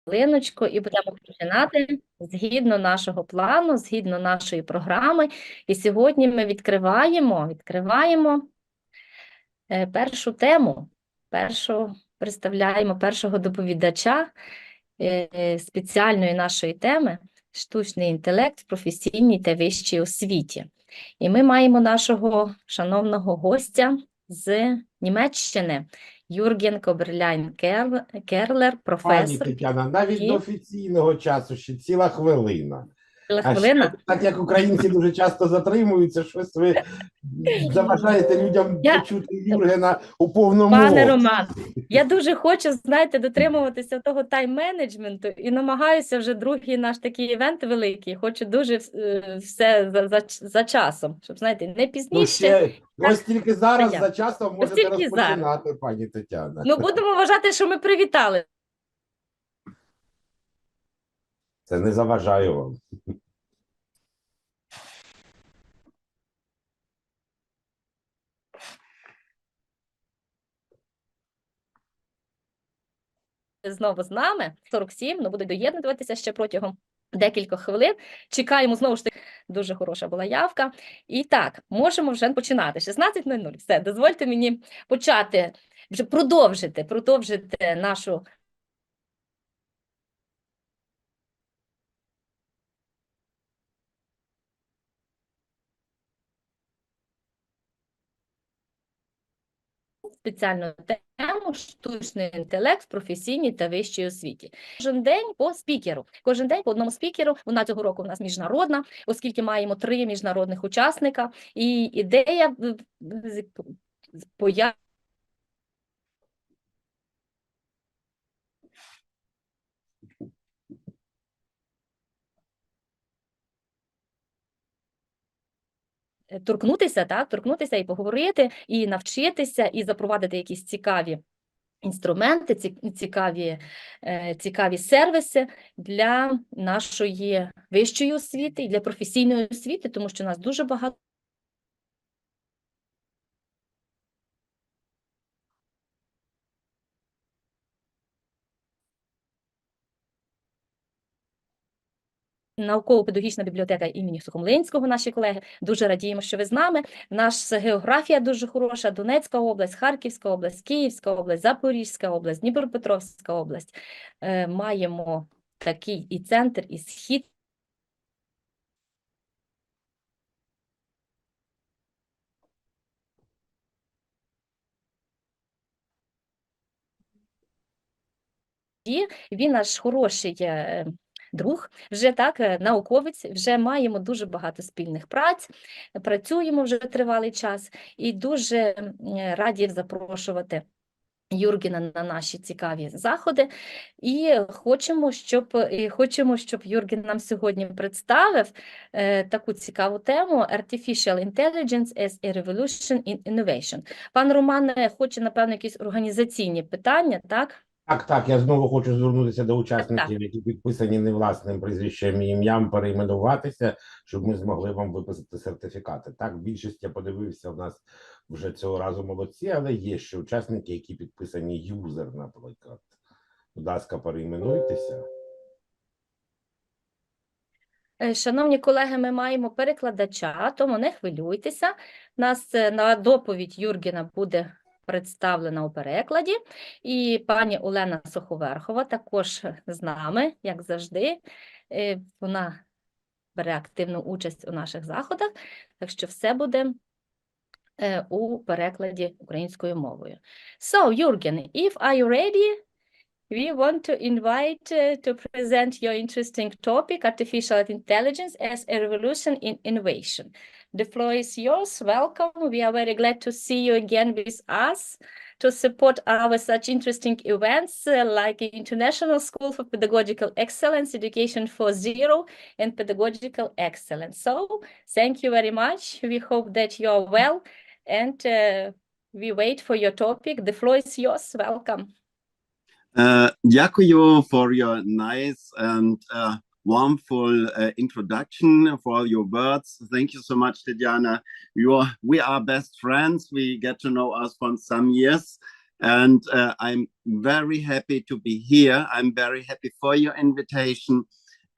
Хвилиночку і будемо починати згідно нашого плану, згідно нашої програми. І сьогодні ми відкриваємо першу тему, представляємо першого доповідача спеціальної нашої теми «Штучний інтелект в професійній та вищій освіті». І ми маємо нашого шановного гостя з Німеччини, Юрген Коберляйн-Керлер, Пані професор. Тетяна, навіть до офіційного часу ще ціла хвилина. А ще, так як українці дуже часто затримуються, щось ви заважаєте людям почути Юргена у повному Пане обсязі. Роман, я дуже хочу, знаєте, дотримуватися того тайм-менеджменту і намагаюся вже другий наш такий івент великий, хочу дуже все за часом, щоб, знаєте, не пізніше. Ось тільки зараз за часом можете розпочинати, пані Тетяна. Ну, будемо вважати, що ми привітали. Це не заважає вам. Знову з нами, 47, ну будуть доєднуватися ще протягом декількох хвилин. Чекаємо, знову ж таки, дуже хороша була явка. І так, можемо вже починати. 16:00, все, дозвольте мені почати, вже продовжити нашу спеціальну тему «Штучний інтелект в професійній та вищій освіті». Кожен день по спікеру, кожен день по одному спікеру. Вона цього року у нас міжнародна, оскільки маємо 3 міжнародних учасника. І ідея торкнутися і поговорити, і навчитися, і запровадити якісь цікаві інструменти, цікаві сервіси для нашої вищої освіти і для професійної освіти, тому що у нас дуже багато науково-педагогічна бібліотека імені Сухомлинського, наші колеги. Дуже радіємо, що ви з нами. Наша географія дуже хороша. Донецька область, Харківська область, Київська область, Запорізька область, Дніпропетровська область. Маємо такий і центр, і схід. Він наш хороший друг, вже так, науковець, вже маємо дуже багато спільних праць, працюємо вже тривалий час і дуже раді запрошувати Юргена на наші цікаві заходи. І хочемо, щоб Юрген нам сьогодні представив таку цікаву тему Artificial Intelligence as a Revolution in Innovation. Пан Роман хоче, напевно, якісь організаційні питання, так? Так, я знову хочу звернутися до учасників, які підписані не власним прізвищем і ім'ям, перейменуватися, щоб ми змогли вам виписати сертифікати. Так, більшість, я подивився, у нас вже цього разу молодці, але є ще учасники, які підписані юзер, наприклад. Будь ласка, перейменуйтеся. Шановні колеги, ми маємо перекладача, тому не хвилюйтеся. Нас на доповідь Юргена буде представлена у перекладі, і пані Олена Суховерхова також з нами, як завжди. Вона бере активну участь у наших заходах, так що все буде у перекладі українською мовою. So, Jürgen, if are you ready? We want to invite to present your interesting topic, Artificial Intelligence as a Revolution in Innovation. The floor is yours. Welcome. We are very glad to see you again with us to support our such interesting events like International School for Pedagogical Excellence, Education for Zero, and Pedagogical Excellence. So, thank you very much. We hope that you are well, and we wait for your topic. The floor is yours. Welcome. Дякую for your nice and warmful introduction, for your words. Thank you so much, Tatiana. We are best friends. We get to know us for some years. And I'm very happy to be here. I'm very happy for your invitation,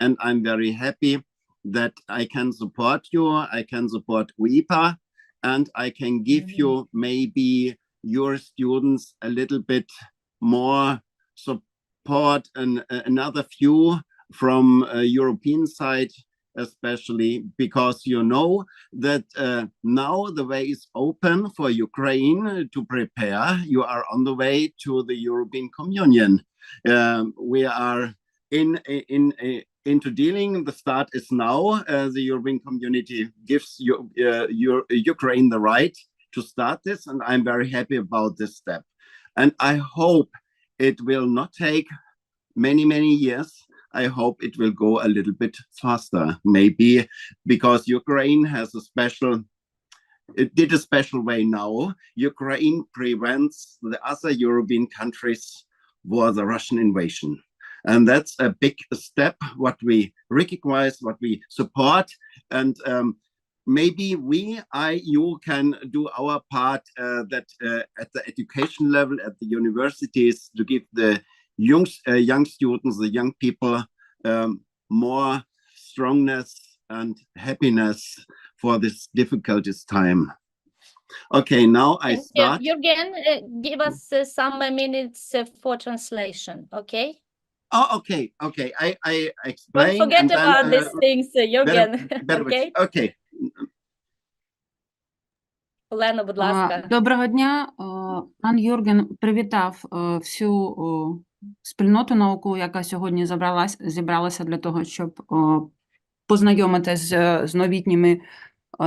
and I'm very happy that I can support you. I can support WIPA, and I can give you maybe your students a little bit more support and another view from European side, especially because you know that now the way is open for Ukraine to prepare. You are on the way to the European Communion. We are into dealing. The start is now. The European community gives Ukraine the right to start this, and I'm very happy about this step. And I hope it will not take many years. I hope it will go a little bit faster, maybe because Ukraine has it did a special way now. Ukraine prevents the other European countries for the Russian invasion. And that's a big step, what we recognize, what we support. And maybe you can do our part that at the education level, at the universities, to give the young students, the young people, more strongness and happiness for this difficultest time. Okay, now I start. Jürgen, give us some minutes for translation, okay? Oh, okay. I explain. Don't forget about these things, Jürgen. Okay? Okay. Олено, будь ласка. Доброго дня. Пан Юрген привітав всю спільноту, яка сьогодні зібралася для того, щоб познайомитися з новітніми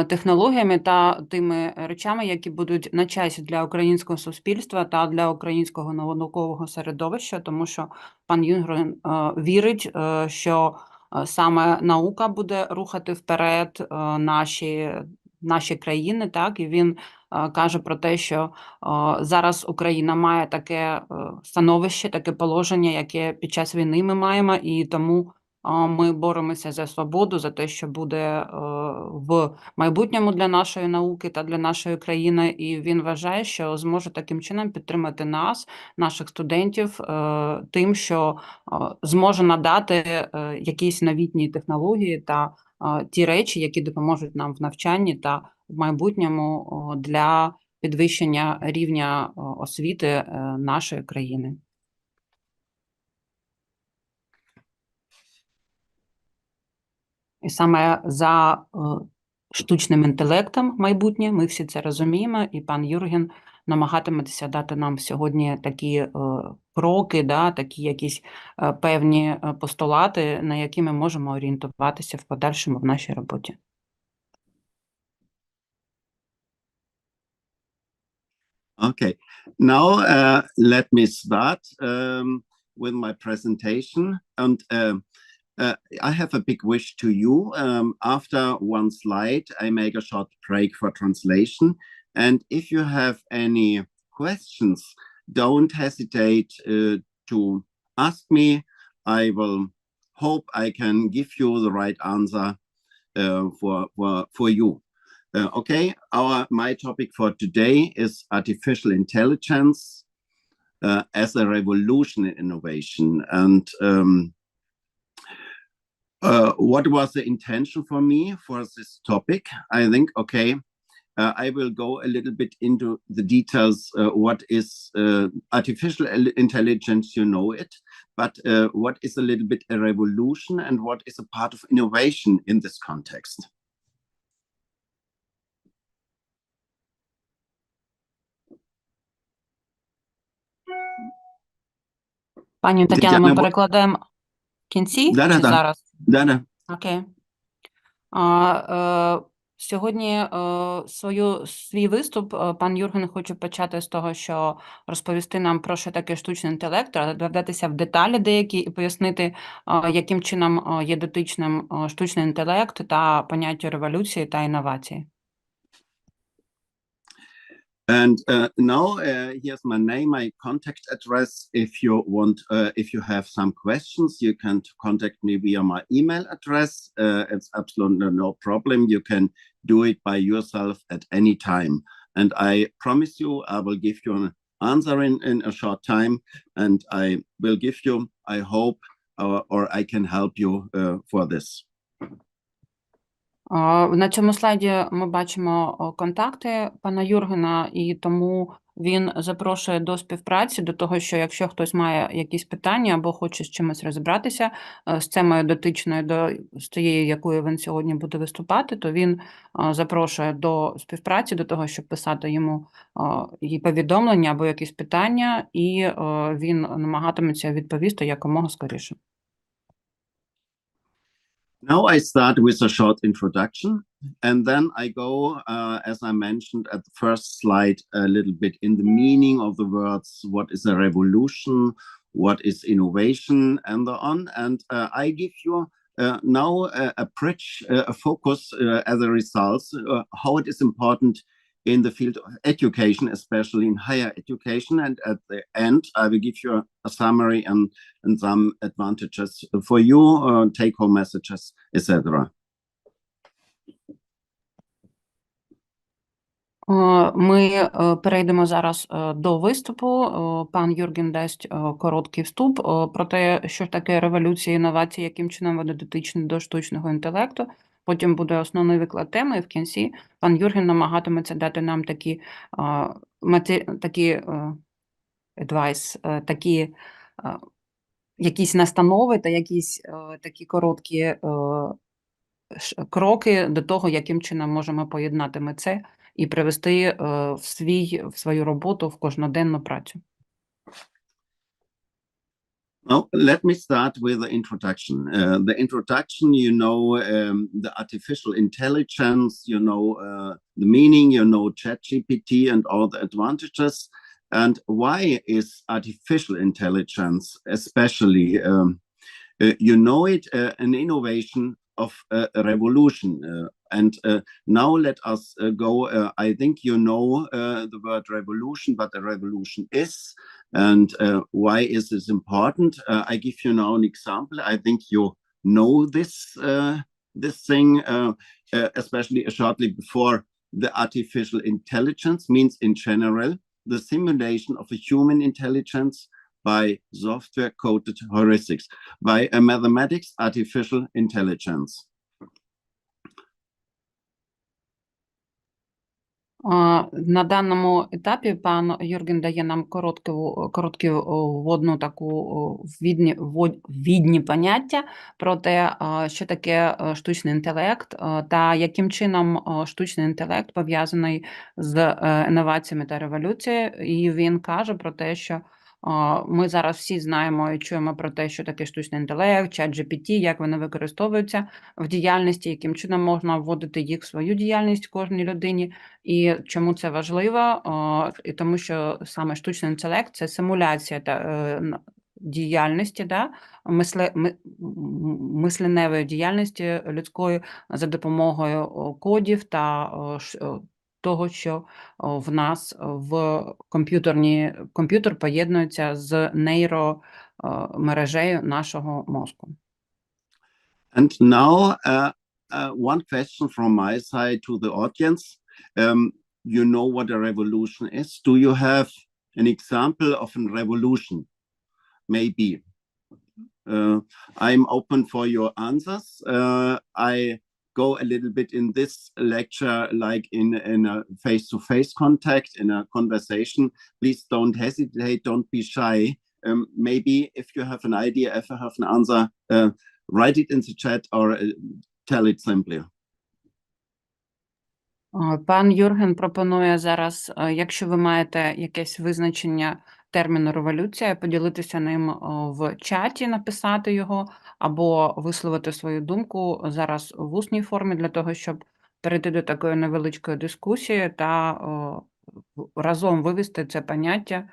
технологіями та тими речами, які будуть на часі для українського суспільства та для українського наукового середовища, тому що пан Юрген вірить, що саме наука буде рухати вперед наші країни, так, і він каже про те, що зараз Україна має таке становище, таке положення, яке під час війни ми маємо, і тому ми боремося за свободу, за те, що буде в майбутньому для нашої науки та для нашої країни, і він вважає, що зможе таким чином підтримати нас, наших студентів, тим, що зможе надати якісь новітні технології та ті речі, які допоможуть нам в навчанні та в майбутньому для підвищення рівня освіти нашої країни. І саме за штучним інтелектом майбутнє, ми всі це розуміємо, і пан Юрген намагатиметься дати нам сьогодні такі кроки, такі якісь певні постулати, на які ми можемо орієнтуватися в подальшому в нашій роботі. Okay, now let me start with my presentation. And I have a big wish to you. After one slide, I make a short break for translation. And if you have any questions, don't hesitate to ask me. I will hope I can give you the right answer for you. Okay, my topic for today is artificial intelligence as a revolution in innovation. And what was the intention for me for this topic? I think, okay, I will go a little bit into the details. What is artificial intelligence? You know it, but what is a little bit a revolution and what is a part of innovation in this context? Пані Тетяна, ми перекладаємо в кінці чи зараз? Да. Окей. Сьогодні свій виступ пан Юрген хоче почати з того, що розповісти нам про що таке штучний інтелект, вдатися в деталі деякі і пояснити, яким чином є дотичним штучний інтелект та поняття революції та інновації. And now here's my name, my contact address. If you have some questions, you can contact me via my email address. It's absolutely no problem. You can do it by yourself at any time. And I promise you, I will give you answer in a short time, and I will give you, I hope, or I can help you for this. На цьому слайді ми бачимо контакти пана Юргена, і тому він запрошує до співпраці, до того, що якщо хтось має якісь питання або хоче з чимось розібратися з темою дотичною з тією, якою він сьогодні буде виступати, то він запрошує до співпраці, до того, щоб писати йому і повідомлення або якісь питання, і він намагатиметься відповісти якомога скоріше. Now I start with a short introduction, and then I go, as I mentioned at the first slide, a little bit in the meaning of the words, what is a revolution, what is innovation, and so on. And I give you now a bridge, a focus as a result, how it is important in the field of education, especially in higher education. And at the end, I will give you a summary and some advantages for you, take-home messages, etc. Ми перейдемо зараз до виступу. Пан Юрген дасть короткий вступ про те, що таке революція інновацій, яким чином вони дотичні до штучного інтелекту. Потім буде основний виклад теми, і в кінці пан Юрген намагатиметься дати нам такі advice, такі якісь настанови та якісь такі короткі кроки до того, яким чином можемо поєднати ми це і привести в свою роботу, в кожноденну працю. Now, let me start with the introduction. The introduction, you know, the artificial intelligence, you know, the meaning, you know, ChatGPT and all the advantages. And why is artificial intelligence, especially, you know it, an innovation of a revolution. And now let us go. I think you know the word revolution, what a revolution is, and why is this important. I give you now an example. I think you know this thing, especially shortly before. The artificial intelligence means in general the simulation of a human intelligence by software-coded heuristics, by a mathematics artificial intelligence. На даному етапі пан Юрген дає нам коротку вводну таку ввідні поняття про те, що таке штучний інтелект та яким чином штучний інтелект пов'язаний з інноваціями та революцією. І він каже про те, що ми зараз всі знаємо і чуємо про те, що таке штучний інтелект, ChatGPT, як вони використовуються в діяльності, яким чином можна вводити їх в свою діяльність кожній людині, і чому це важливо, і тому що саме штучний інтелект – це симуляція діяльності, мисленевої діяльності людської за допомогою кодів та того, що в нас в комп'ютер поєднується з нейромережею нашого мозку. And now one question from my side to the audience. You know what a revolution is. Do you have an example of a revolution? Maybe. I'm open for your answers. I go a little bit in this lecture like in a face-to-face contact, in a conversation. Please don't hesitate, don't be shy. Maybe if you have an idea, if you have an answer, write it in the chat or tell it simply. Пан Юрген пропонує зараз, якщо ви маєте якесь визначення терміну революція, поділитися ним в чаті, написати його, або висловити свою думку зараз в усній формі для того, щоб перейти до такої невеличкої дискусії та разом вивести це поняття,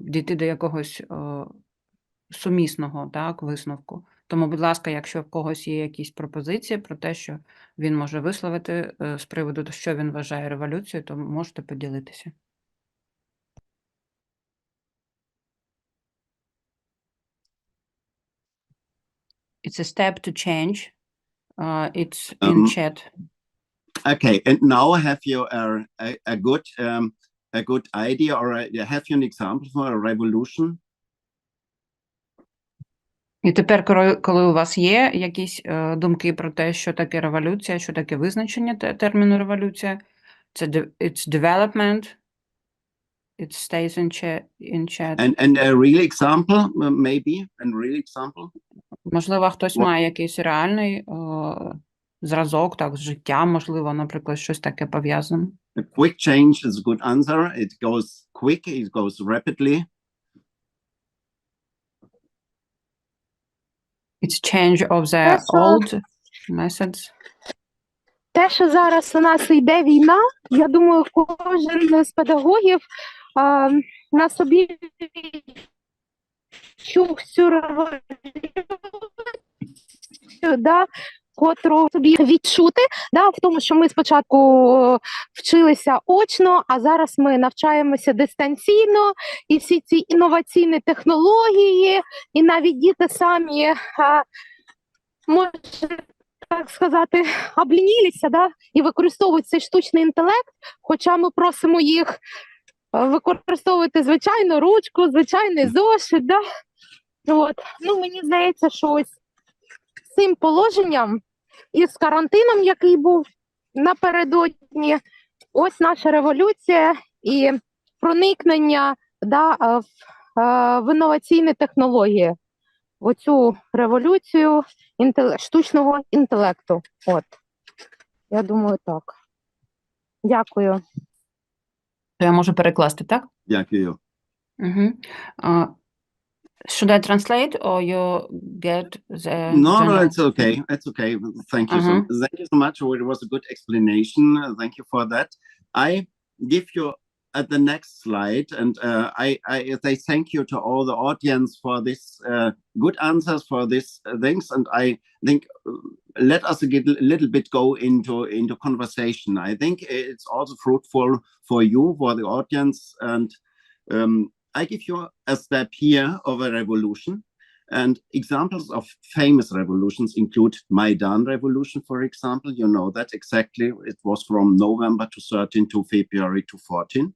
дійти до якогось сумісного висновку. Тому, будь ласка, якщо в когось є якісь пропозиції про те, що він може висловити з приводу, що він вважає революцією, то можете поділитися. It's a step to change. It's in chat. Okay, and now have you a good a good idea, or have you an example for a revolution? І тепер, коли у вас є якісь думки про те, що таке революція, що таке визначення терміну революція, це it's development, it stays in chat. And a real example, maybe, a real example? Можливо, хтось має якийсь реальний зразок, так, з життя, можливо, наприклад, щось таке пов'язане. A quick change is a good answer. It goes quick, it goes rapidly. It's change of the old methods. Те, що зараз у нас йде війна, я думаю, кожен з педагогів на собі чув цю революцію, котру собі відчути, в тому, що ми спочатку вчилися очно, а зараз ми навчаємося дистанційно, і всі ці інноваційні технології, і навіть діти самі, може так сказати, облінілися, і використовують цей штучний інтелект, хоча ми просимо їх використовувати звичайну ручку, звичайний зошит. Мені здається, що ось з цим положенням і з карантином, який був напередодні, ось наша революція і проникнення в інноваційні технології, в оцю революцію штучного інтелекту. Я думаю, так. Дякую. Я можу перекласти, так? Дякую. Should I translate or you get the No, general? it's okay. It's okay. Thank you. Thank you so much. It was a good explanation. Thank you for that. I give you at the next slide, and I thank you to all the audience for this good answers for these things. And I think let us get a little bit go into conversation. I think it's also fruitful for you, for the audience, and I give you a step here of a revolution, and examples of famous revolutions include Maidan Revolution, for example. You know that exactly. It was from November to 13 to February to 14.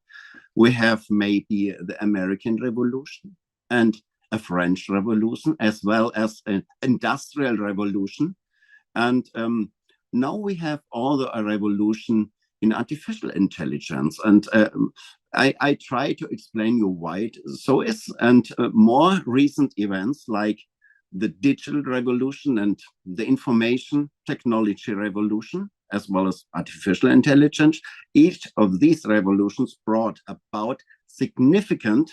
We have maybe the American Revolution and a French Revolution, as well as an Industrial Revolution. And now we have also a revolution in artificial intelligence. And I try to explain you why it so is, and more recent events like the digital revolution and the information technology revolution, as well as artificial intelligence. Each of these revolutions brought about significant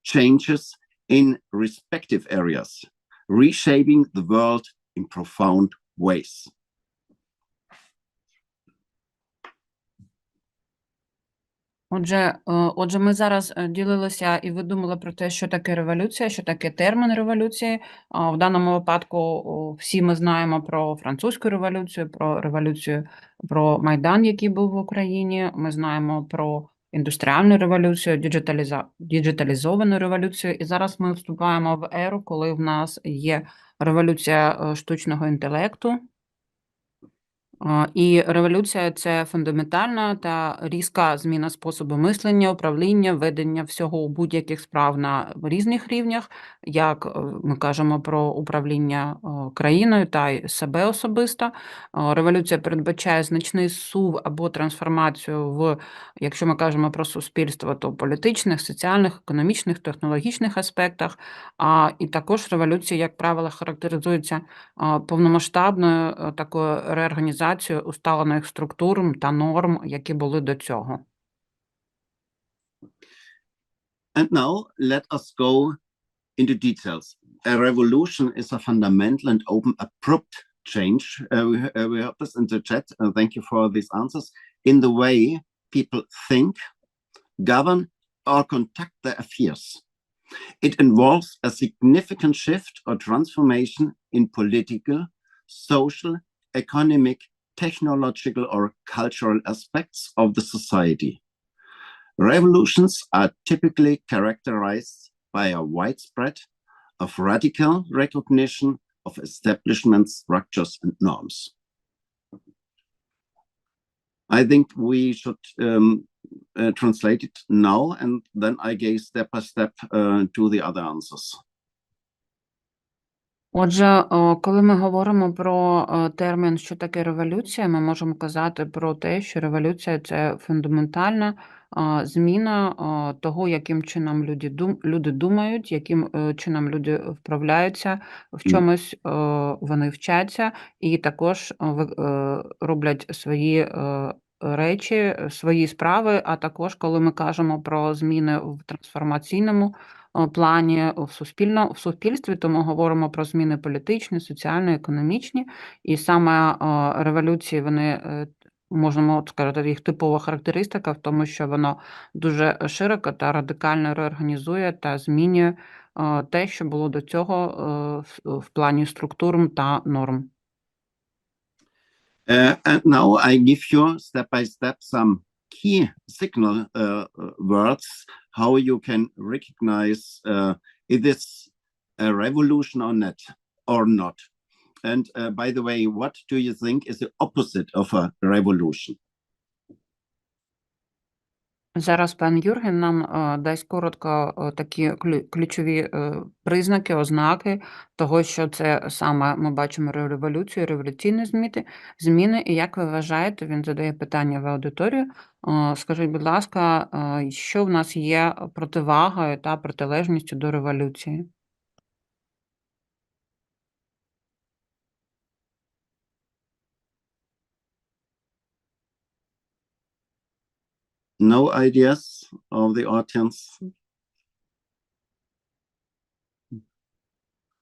changes in respective areas, reshaping the world in profound ways. Отже, ми зараз ділилися і ви думали про те, що таке революція, що таке термін революції. В даному випадку всі ми знаємо про французьку революцію, про Майдан, який був в Україні. Ми знаємо про індустріальну революцію, діджиталізовану революцію. І зараз ми вступаємо в еру, коли в нас є революція штучного інтелекту. І революція – це фундаментальна та різка зміна способу мислення, управління, ведення всього у будь-яких справ на різних рівнях, як ми кажемо про управління країною та й себе особисто. Революція передбачає значний сув або трансформацію в, якщо ми кажемо про суспільство, то політичних, соціальних, економічних, технологічних аспектах. І також революція, як правило, характеризується повномасштабною такою реорганізацією усталених структур та норм, які були до цього. And now let us go into details. A revolution is a fundamental and open abrupt change. We have this in the chat. Thank you for these answers. In the way people think, govern, or conduct their affairs. It involves a significant shift or transformation in political, social, economic, technological, or cultural aspects of the society. Revolutions are typically characterized by a widespread of radical recognition of establishment structures and norms. I think we should translate it now, and then I gave step by step to the other answers. Отже, коли ми говоримо про термін, що таке революція, ми можемо казати про те, що революція – це фундаментальна зміна того, яким чином люди думають, яким чином люди вправляються в чомусь, вони вчаться і також роблять свої речі, свої справи, а також, коли ми кажемо про зміни в трансформаційному плані в суспільстві, то ми говоримо про зміни політичні, соціальні, економічні, і саме революції, вони, можемо сказати, їх типова характеристика в тому, що воно дуже широко та радикально реорганізує та змінює те, що було до цього в плані структур та норм. And now I give you step by step some key signal words, how you can recognize if it's a revolution or not. And by the way, what do you think is the opposite of a revolution? Зараз пан Юрген нам дасть коротко такі ключові признаки, ознаки того, що це саме ми бачимо революцію, революційні зміни. І як ви вважаєте, він задає питання в аудиторію, скажіть, будь ласка, що в нас є противагою та протилежністю до революції? No ideas of the audience?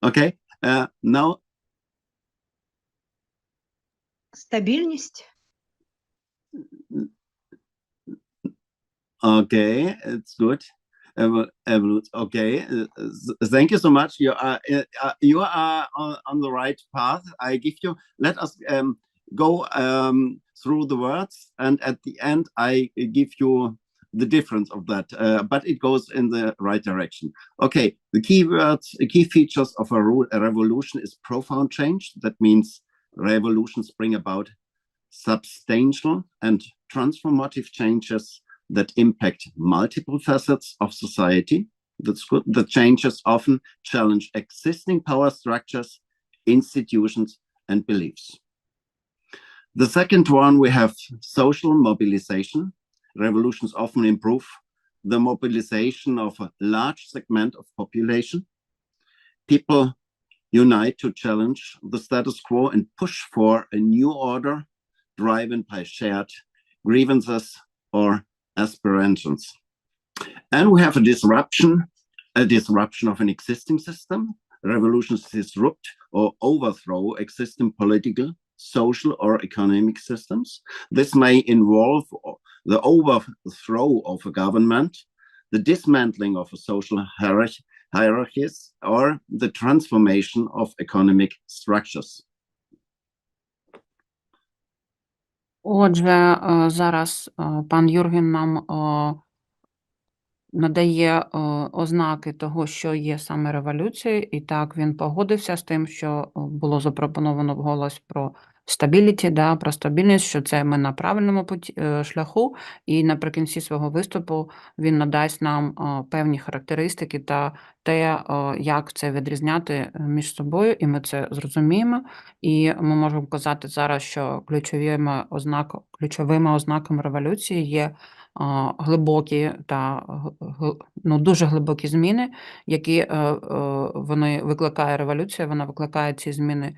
Okay, now. Стабільність. Okay, it's good. Okay, thank you so much. You are on the right path. I give you. Let us go through the words, and at the end, I give you the difference of that. But it goes in the right direction. Okay, the key words, the key features of a revolution is profound change. That means revolutions bring about substantial and transformative changes that impact multiple facets of society. That's good. The changes often challenge existing power structures, institutions, and beliefs. The second one, we have social mobilization. Revolutions often improve the mobilization of a large segment of population. People unite to challenge the status quo and push for a new order driven by shared grievances or aspirations. And we have a disruption of an existing system. Revolutions disrupt or overthrow existing political, social, or economic systems. This may involve the overthrow of a government, the dismantling of a social hierarchies, or the transformation of economic structures. Отже, зараз пан Юрген нам надає ознаки того, що є саме революцією, і так він погодився з тим, що було запропоновано вголос про стабіліті, про стабільність, що це ми на правильному шляху, і наприкінці свого виступу він надасть нам певні характеристики та те, як це відрізняти між собою, і ми це зрозуміємо. І ми можемо казати зараз, що ключовими ознаками революції є глибокі та дуже глибокі зміни, які вони викликає революція, вона викликає ці зміни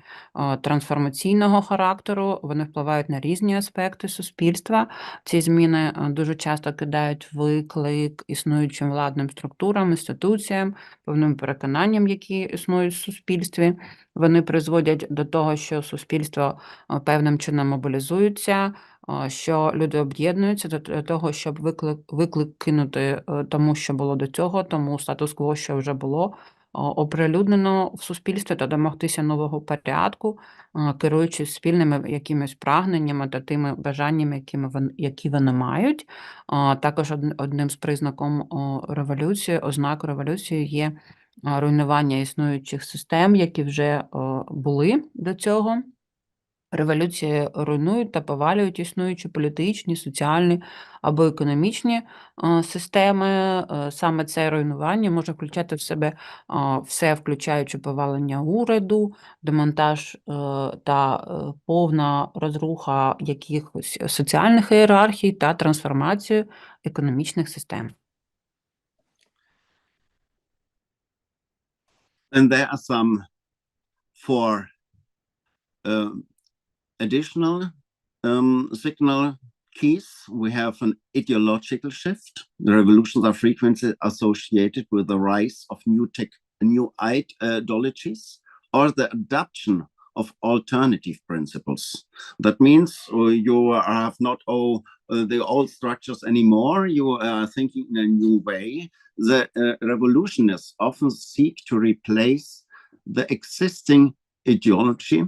трансформаційного характеру, вони впливають на різні аспекти суспільства. Ці зміни дуже часто кидають виклик існуючим владним структурам, інституціям, певним переконанням, які існують в суспільстві. Вони призводять до того, що суспільство певним чином мобілізується, що люди об'єднуються для того, щоб виклик кинути тому, що було до цього, тому статус-кво, що вже було оприлюднено в суспільстві, та домогтися нового порядку, керуючись спільними якимись прагненнями та тими бажаннями, які вони мають. Також одним з признаком революції, ознак революції є руйнування існуючих систем, які вже були до цього. Революції руйнують та повалюють існуючі політичні, соціальні або економічні системи. Саме це руйнування може включати в себе все, включаючи повалення уряду, демонтаж та повна розруха якихось соціальних ієрархій та трансформацію економічних систем. And there are some four additional signal keys. We have an ideological shift. The revolutions are frequently associated with the rise of new ideologies or the adoption of alternative principles. That means you have not all the old structures anymore. You are thinking in a new way. The revolutionists often seek to replace the existing ideology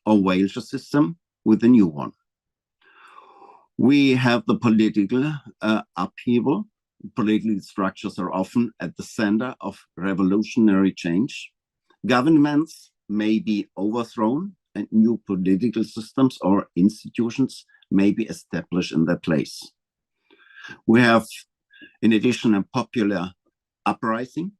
or value system with a new one. We have the political upheaval. Political structures are often at the center of revolutionary change. Governments may be overthrown and new political systems or institutions may be established in their place. We have, in addition, a popular uprising.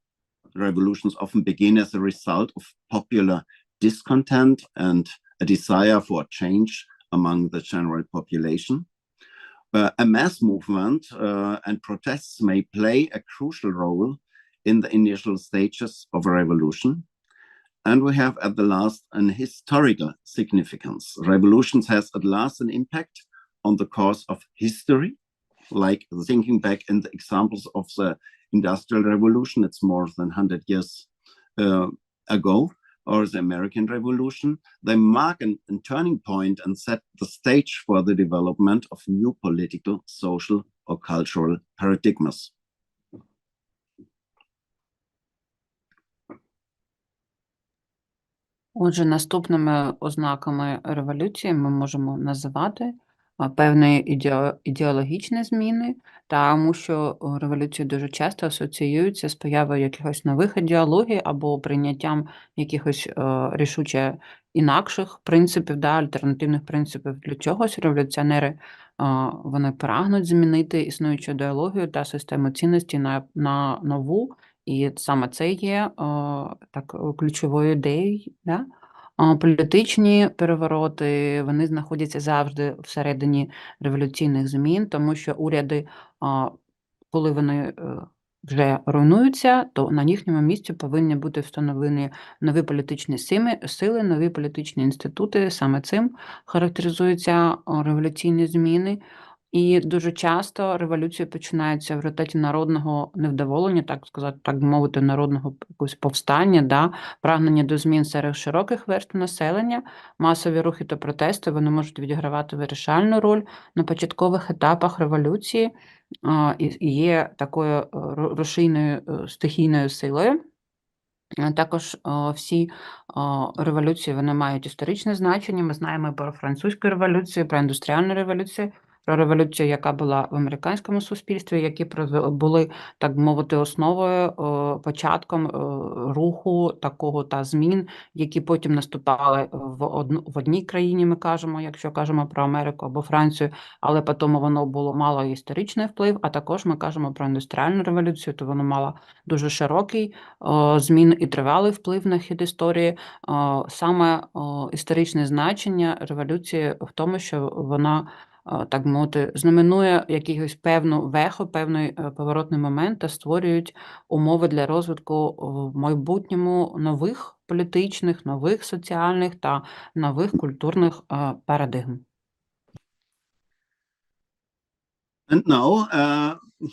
Revolutions often begin as a result of popular discontent and a desire for change among the general population. A mass movement and protests may play a crucial role in the initial stages of a revolution. And we have at the last an historical significance. Revolutions has at last an impact on the course of history, like thinking back in the examples of the Industrial Revolution, it's more than 100 years ago, or the American Revolution. They mark a turning point and set the stage for the development of new political, social, or cultural paradigms. Отже, наступними ознаками революції ми можемо називати певні ідеологічні зміни, тому що революції дуже часто асоціюються з появою якихось нових ідеологій або прийняттям якихось рішуче інакших принципів, альтернативних принципів для чогось. Революціонери вони прагнуть змінити існуючу ідеологію та систему цінностей на нову, і саме це є так ключовою ідеєю. Політичні перевороти, вони знаходяться завжди всередині революційних змін, тому що уряди, коли вони вже руйнуються, то на їхньому місці повинні бути встановлені нові політичні сили, нові політичні інститути. Саме цим характеризуються революційні зміни. І дуже часто революції починаються в результаті народного невдоволення, так сказати, так би мовити, народного якогось повстання, прагнення до змін серед широких верств населення, масові рухи та протести, вони можуть відігравати вирішальну роль на початкових етапах революції і є такою рушійною стихійною силою. Також всі революції, вони мають історичне значення. Ми знаємо про французьку революцію, про індустріальну революцію, про революцію, яка була в американському суспільстві, які були, так мовити, основою, початком руху такого та змін, які потім наступали в одній країні, ми кажемо, якщо кажемо про Америку або Францію, але потім воно мало історичний вплив, а також ми кажемо про індустріальну революцію, то воно мало дуже широкий змін і тривалий вплив на хід історії. Саме історичне значення революції в тому, що вона, так мовити, знаменує якийсь певну веху, певний поворотний момент та створюють умови для розвитку в майбутньому нових політичних, нових соціальних та нових культурних парадигм. And now,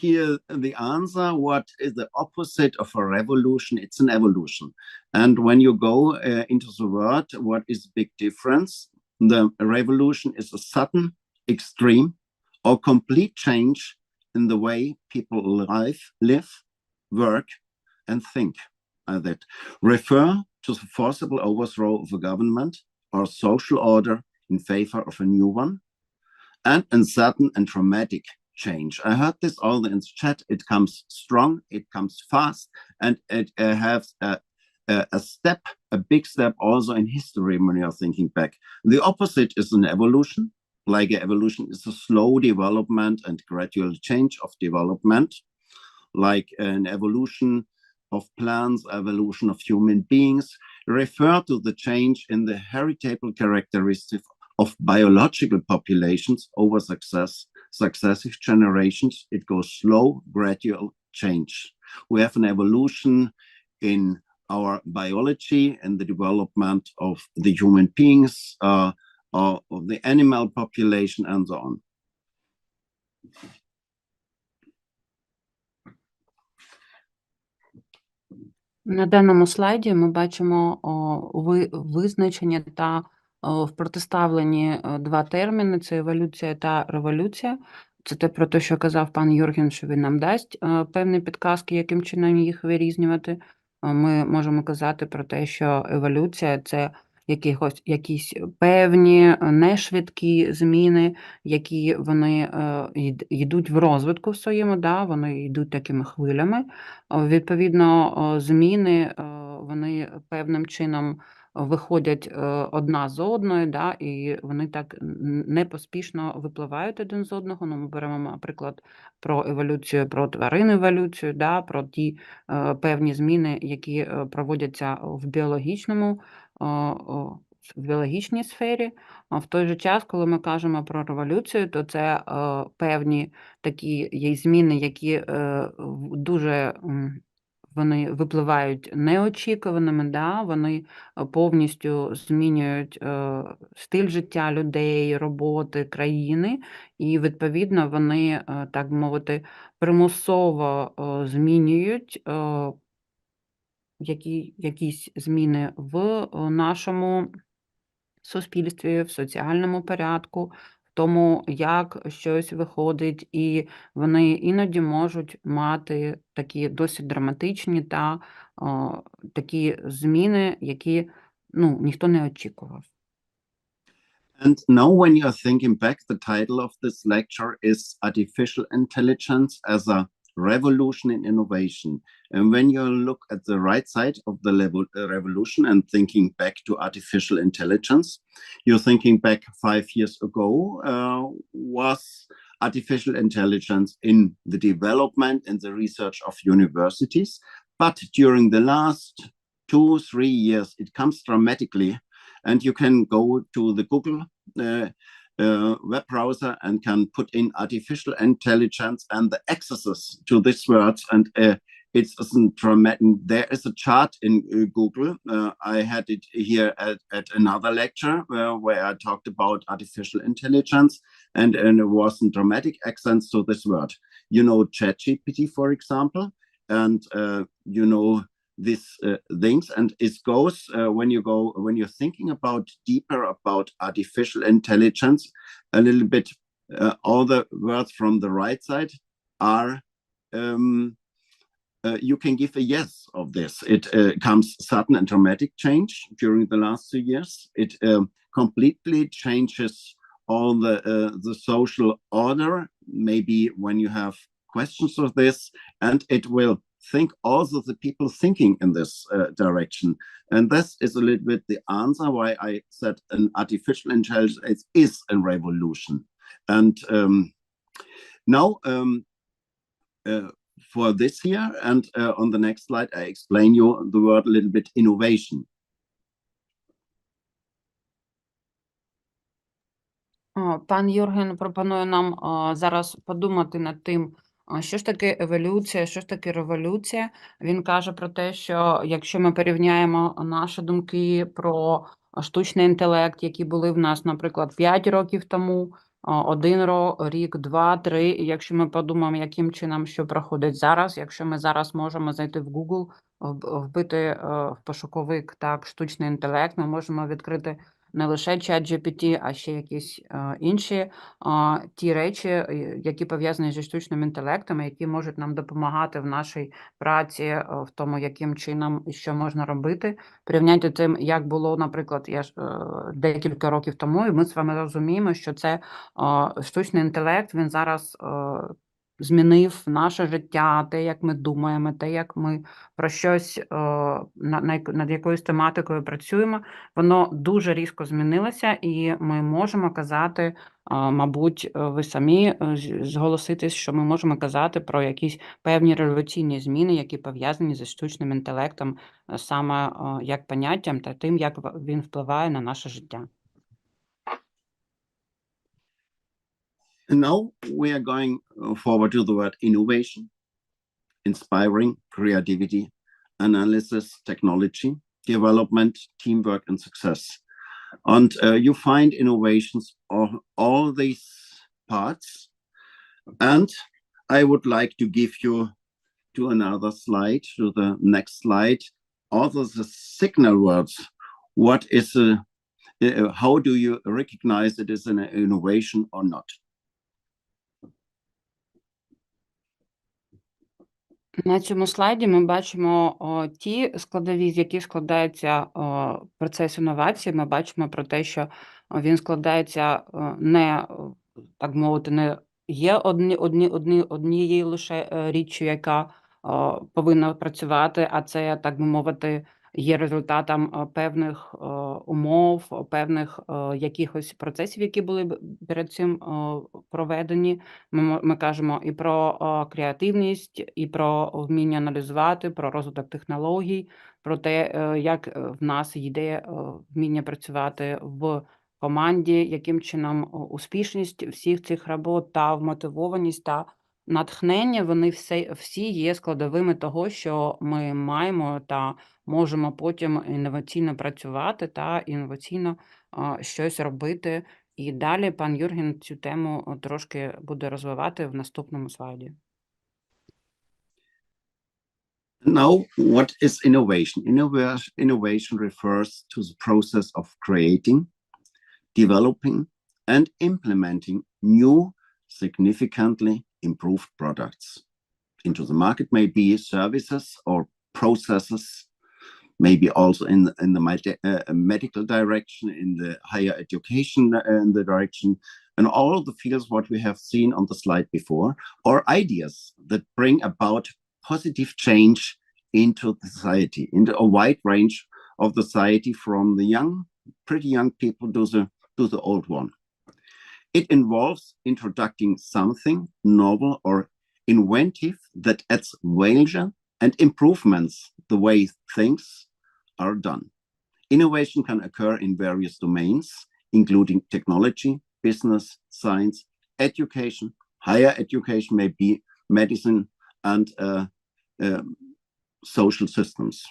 here the answer, what is the opposite of a revolution? It's an evolution. And when you go into the word, what is the big difference? The revolution is a sudden, extreme, or complete change in the way people live, work, and think. That refer to the forcible overthrow of a government or social order in favor of a new one, and uncertain and traumatic change. I heard this all in the chat. It comes strong, it comes fast, and it has a step, a big step also in history when you're thinking back. The opposite is an evolution. Like evolution is a slow development and gradual change of development. Like an evolution of plants, evolution of human beings, refer to the change in the heritable characteristics of biological populations over successive generations. It goes slow, gradual change. We have an evolution in our biology and the development of the human beings, of the animal population, and so on. На даному слайді ми бачимо визначення та в протиставленні два терміни – це еволюція та революція. Це те, про те, що казав пан Юрген, що він нам дасть певні підказки, яким чином їх вирізнювати. Ми можемо казати про те, що еволюція – це якісь певні нешвидкі зміни, які вони йдуть в розвитку в своєму, да, вони йдуть такими хвилями. Відповідно, зміни, вони певним чином виходять одна з одної, да, і вони так не поспішно випливають один з одного. Ну, ми беремо, наприклад, про еволюцію, про тваринну еволюцію, да, про ті певні зміни, які проводяться в біологічній сфері. А в той же час, коли ми кажемо про революцію, то це певні такі є зміни, які дуже вони випливають неочікуваними, да? Вони повністю змінюють стиль життя людей, роботи, країни, і, відповідно, вони, так мовити, примусово змінюють якісь зміни в нашому суспільстві, в соціальному порядку, в тому, як щось виходить, і вони іноді можуть мати такі досить драматичні та такі зміни, які, ну, ніхто не очікував. And now when you're thinking back, the title of this lecture is Artificial Intelligence as a Revolution in Innovation. And when you look at the right side of the revolution and thinking back to artificial intelligence, you're thinking back 5 years ago, was artificial intelligence in the development and the research of universities. But during the last 2-3 years, it comes dramatically. And you can go to the Google web browser and can put in artificial intelligence and the accesses to these words, and it's dramatic. There is a chart in Google. I had it here at another lecture where I talked about artificial intelligence, and it was in dramatic accents to this word. You know ChatGPT, for example, and you know these things, and it goes when you're thinking about deeper about artificial intelligence, a little bit all the words from the right side are you can give a yes of this. It comes sudden and dramatic change during the last 2 years. It completely changes all the social order, maybe when you have questions of this, and it will think also the people thinking in this direction. And this is a little bit the answer why I said an artificial intelligence is a revolution. And now for this year, and on the next slide, I explain you the word a little bit innovation. Пан Юрген пропонує нам зараз подумати над тим, що ж таке еволюція, що ж таке революція. Він каже про те, що якщо ми порівняємо наші думки про штучний інтелект, які були в нас, наприклад, 5 років тому, 1 рік, 2, 3, і якщо ми подумаємо, яким чином що проходить зараз, якщо ми зараз можемо зайти в Google, вбити в пошуковик так штучний інтелект, ми можемо відкрити не лише ChatGPT, а ще якісь інші ті речі, які пов'язані зі штучним інтелектом, які можуть нам допомагати в нашій праці, в тому, яким чином і що можна робити. Порівняйте тим, як було, наприклад, декілька років тому, і ми з вами розуміємо, що це штучний інтелект, він зараз змінив наше життя, те, як ми думаємо, те, як ми про щось, над якоюсь тематикою працюємо, воно дуже різко змінилося, і ми можемо казати, мабуть, ви самі зголоситесь, що ми можемо казати про якісь певні революційні зміни, які пов'язані зі штучним інтелектом, саме як поняттям та тим, як він впливає на наше життя. And now we are going forward to the word innovation, inspiring, creativity, analysis, technology, development, teamwork, and success. And you find innovations of all these parts. And I would like to give you to another slide, to the next slide, also the signal words. What is how do you recognize it as an innovation or not? На цьому слайді ми бачимо ті складові, з яких складається процес інновації. Ми бачимо про те, що він складається не, так мовити, не є однією лише річчю, яка повинна працювати, а це, так би мовити, є результатом певних умов, певних якихось процесів, які були перед цим проведені. Ми кажемо і про креативність, і про вміння аналізувати, про розвиток технологій, про те, як в нас йде вміння працювати в команді, яким чином успішність всіх цих робот та вмотивованість та натхнення, вони всі є складовими того, що ми маємо та можемо потім інноваційно працювати та інноваційно щось робити. І далі пан Юрген цю тему трошки буде розвивати в наступному слайді. Now, what is innovation? Innovation refers to the process of creating, developing, and implementing new, significantly improved products into the market, maybe services or processes, maybe also in the medical direction, in the higher education in the direction, and all of the fields what we have seen on the slide before, or ideas that bring about positive change into the society, into a wide range of the society, from the pretty young people to the old one. It involves introducing something novel or inventive that adds value and improvements the way things are done. Innovation can occur in various domains, including technology, business, science, education, higher education, maybe medicine, and social systems.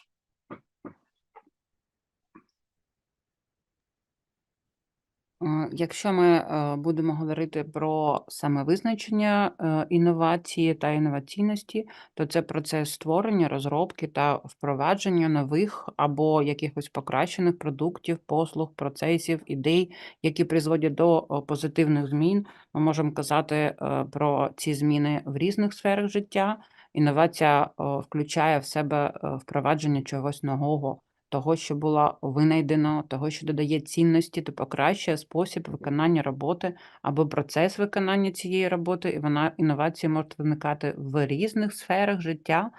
Якщо ми будемо говорити про саме визначення інновації та інноваційності, то це процес створення, розробки та впровадження нових або якихось покращених продуктів, послуг, процесів, ідей, які призводять до позитивних змін. Ми можемо казати про ці зміни в різних сферах життя. Інновація включає в себе впровадження чогось нового, того, що було винайдено, того, що додає цінності та покращує спосіб виконання роботи або процес виконання цієї роботи, і інновації можуть виникати в різних сферах життя,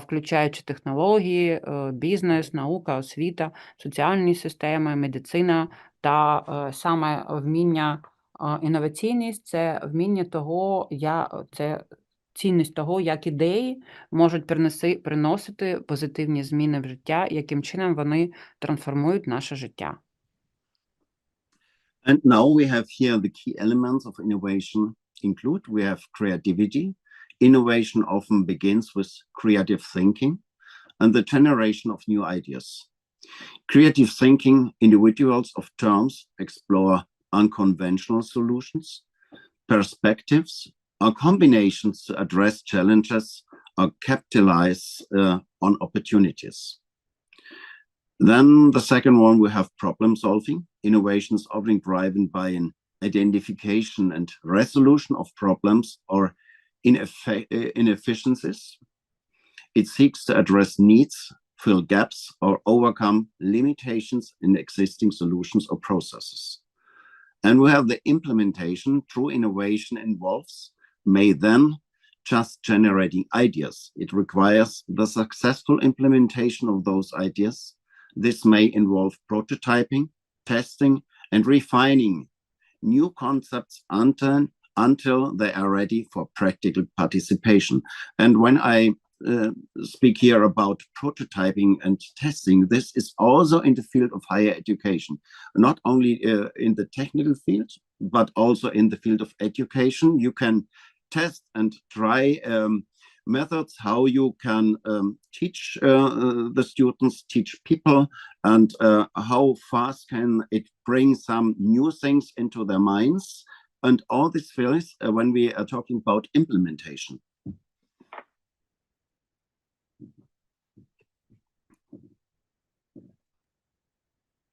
включаючи технології, бізнес, наука, освіта, соціальні системи, медицина та саме вміння інноваційність – це вміння того, це цінність того, як ідеї можуть приносити позитивні зміни в життя, яким чином вони трансформують наше життя. And now we have here the key elements of innovation include. We have creativity. Innovation often begins with creative thinking and the generation of new ideas. Creative thinking, individuals of terms explore unconventional solutions, perspectives, or combinations to address challenges or capitalize on opportunities. Then the second one, we have problem solving. Innovations often driven by an identification and resolution of problems or inefficiencies. It seeks to address needs, fill gaps, or overcome limitations in existing solutions or processes. And we have the implementation. True innovation involves may then just generating ideas. It requires the successful implementation of those ideas. This may involve prototyping, testing, and refining new concepts until they are ready for practical participation. And when I speak here about prototyping and testing, this is also in the field of higher education, not only in the technical field, but also in the field of education. You can test and try methods how you can teach the students, teach people, and how fast can it bring some new things into their minds. And all these fields when we are talking about implementation.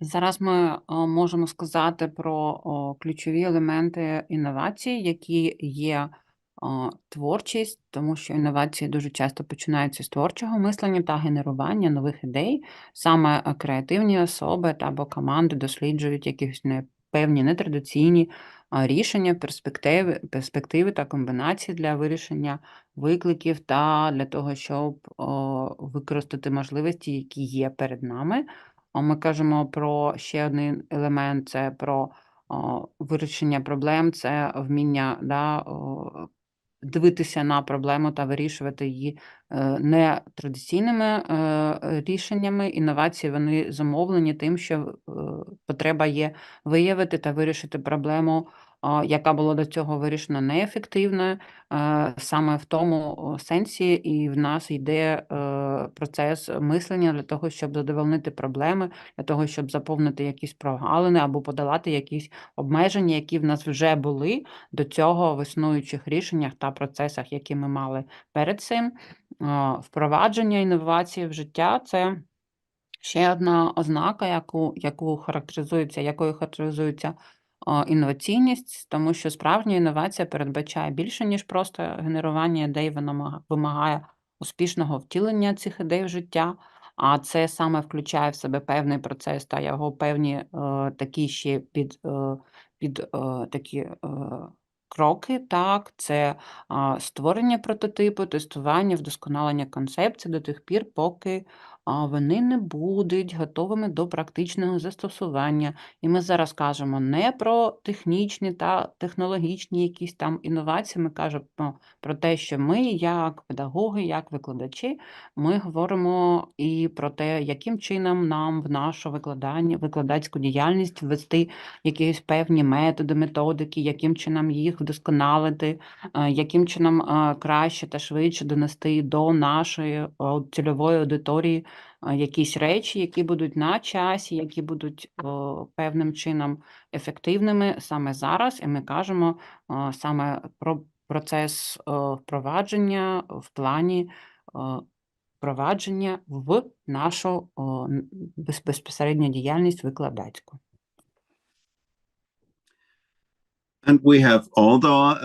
Зараз ми можемо сказати про ключові елементи інновацій, які є творчість, тому що інновації дуже часто починаються з творчого мислення та генерування нових ідей. Саме креативні особи або команди досліджують якісь певні нетрадиційні рішення, перспективи та комбінації для вирішення викликів та для того, щоб використати можливості, які є перед нами. Ми кажемо про ще один елемент – це про вирішення проблем, це вміння дивитися на проблему та вирішувати її нетрадиційними рішеннями. Інновації, вони зумовлені тим, що потреба є виявити та вирішити проблему, яка була до цього вирішена неефективно. Саме в тому сенсі і в нас йде процес мислення для того, щоб задовольнити проблеми, для того, щоб заповнити якісь прогалини або подолати якісь обмеження, які в нас вже були до цього в існуючих рішеннях та процесах, які ми мали перед цим. Впровадження інновацій в життя – це ще одна ознака, якою характеризується інноваційність, тому що справжня інновація передбачає більше, ніж просто генерування ідей, вона вимагає успішного втілення цих ідей в життя, а це саме включає в себе певний процес та його певні такі ще такі кроки, так, це створення прототипу, тестування, вдосконалення концепції до тих пір, поки вони не будуть готовими до практичного застосування. І ми зараз кажемо не про технічні та технологічні якісь там інновації, ми кажемо про те, що ми, як педагоги, як викладачі, ми говоримо і про те, яким чином нам в нашу викладацьку діяльність ввести якісь певні методи, методики, яким чином їх вдосконалити, яким чином краще та швидше донести до нашої цільової аудиторії якісь речі, які будуть на часі, які будуть певним чином ефективними саме зараз. І ми кажемо саме про процес впровадження в плані впровадження в нашу безпосередню діяльність викладацьку. And we have also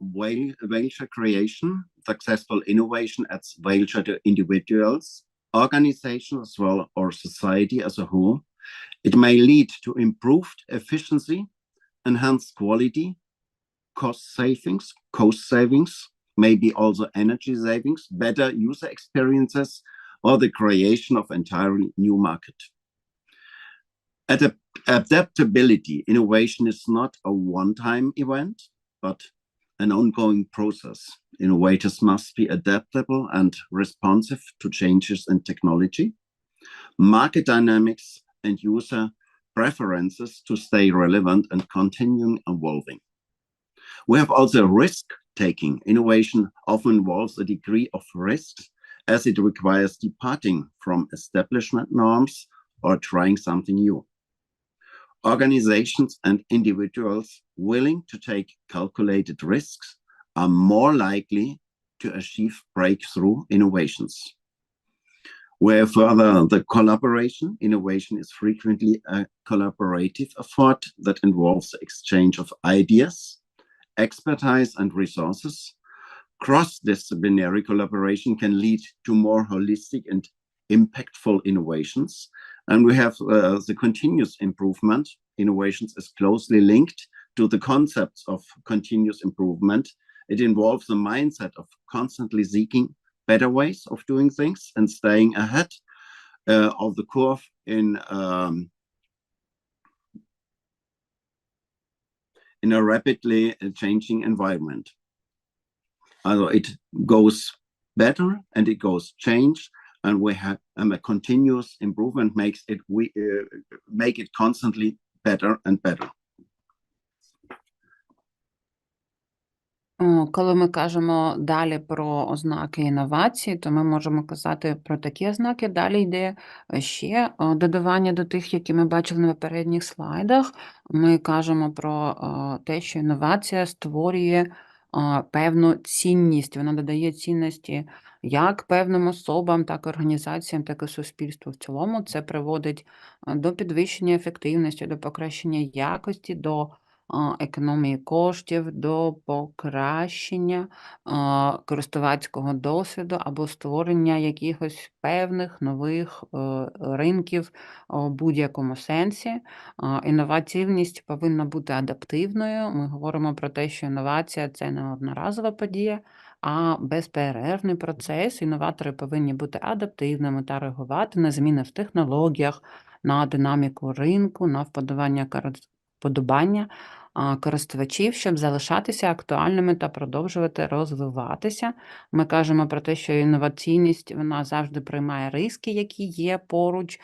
value creation, successful innovation adds value to individuals, organizations as well, or society as a whole. It may lead to improved efficiency, enhanced quality, cost savings, maybe also energy savings, better user experiences, or the creation of entirely new market. Adaptability, innovation is not a one-time event, but an ongoing process. Innovators must be adaptable and responsive to changes in technology, market dynamics, and user preferences to stay relevant and continue evolving. We have also risk-taking. Innovation often involves a degree of risk as it requires departing from establishment norms or trying something new. Organizations and individuals willing to take calculated risks are more likely to achieve breakthrough innovations. Where further the collaboration, innovation is frequently a collaborative effort that involves the exchange of ideas, expertise, and resources. Cross-disciplinary collaboration can lead to more holistic and impactful innovations. And we have the continuous improvement. Innovations is closely linked to the concepts of continuous improvement It involves a mindset of constantly seeking better ways of doing things and staying ahead of the curve in a rapidly changing environment. Also, it goes better and it goes change, and we have a continuous improvement make it constantly better and better. Коли ми кажемо далі про ознаки інновацій, то ми можемо казати про такі ознаки. Далі йде ще додавання до тих, які ми бачили на попередніх слайдах. Ми кажемо про те, що інновація створює певну цінність. Вона додає цінності як певним особам, так і організаціям, так і суспільству в цілому. Це приводить до підвищення ефективності, до покращення якості, до економії коштів, до покращення користувацького досвіду або створення якихось певних нових ринків у будь-якому сенсі. Інновативність повинна бути адаптивною. Ми говоримо про те, що інновація – це не одноразова подія, а безперервний процес. Інноватори повинні бути адаптивними та реагувати на зміни в технологіях, на динаміку ринку, на вподобання користувачів, щоб залишатися актуальними та продовжувати розвиватися. Ми кажемо про те, що інноваційність, вона завжди приймає риски, які є поруч,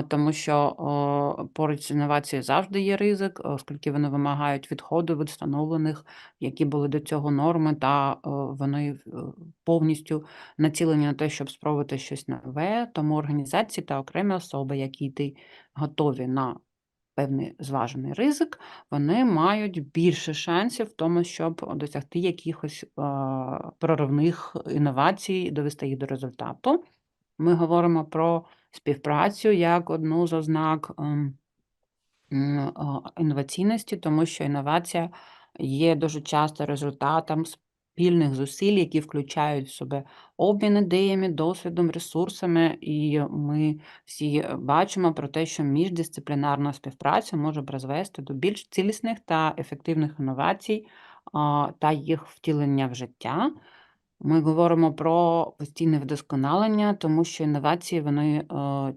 тому що поруч з інновацією завжди є ризик, оскільки вони вимагають відходу від встановлених, які були до цього норми, та вони повністю націлені на те, щоб спробувати щось нове. Тому організації та окремі особи, які йти готові на певний зважений ризик, вони мають більше шансів в тому, щоб досягти якихось проривних інновацій і довести їх до результату. Ми говоримо про співпрацю як одну з ознак інноваційності, тому що інновація є дуже часто результатом спільних зусиль, які включають в себе обмін ідеями, досвідом, ресурсами, і ми всі бачимо про те, що міждисциплінарна співпраця може призвести до більш цілісних та ефективних інновацій та їх втілення в життя. Ми говоримо про постійне вдосконалення, тому що інновації, вони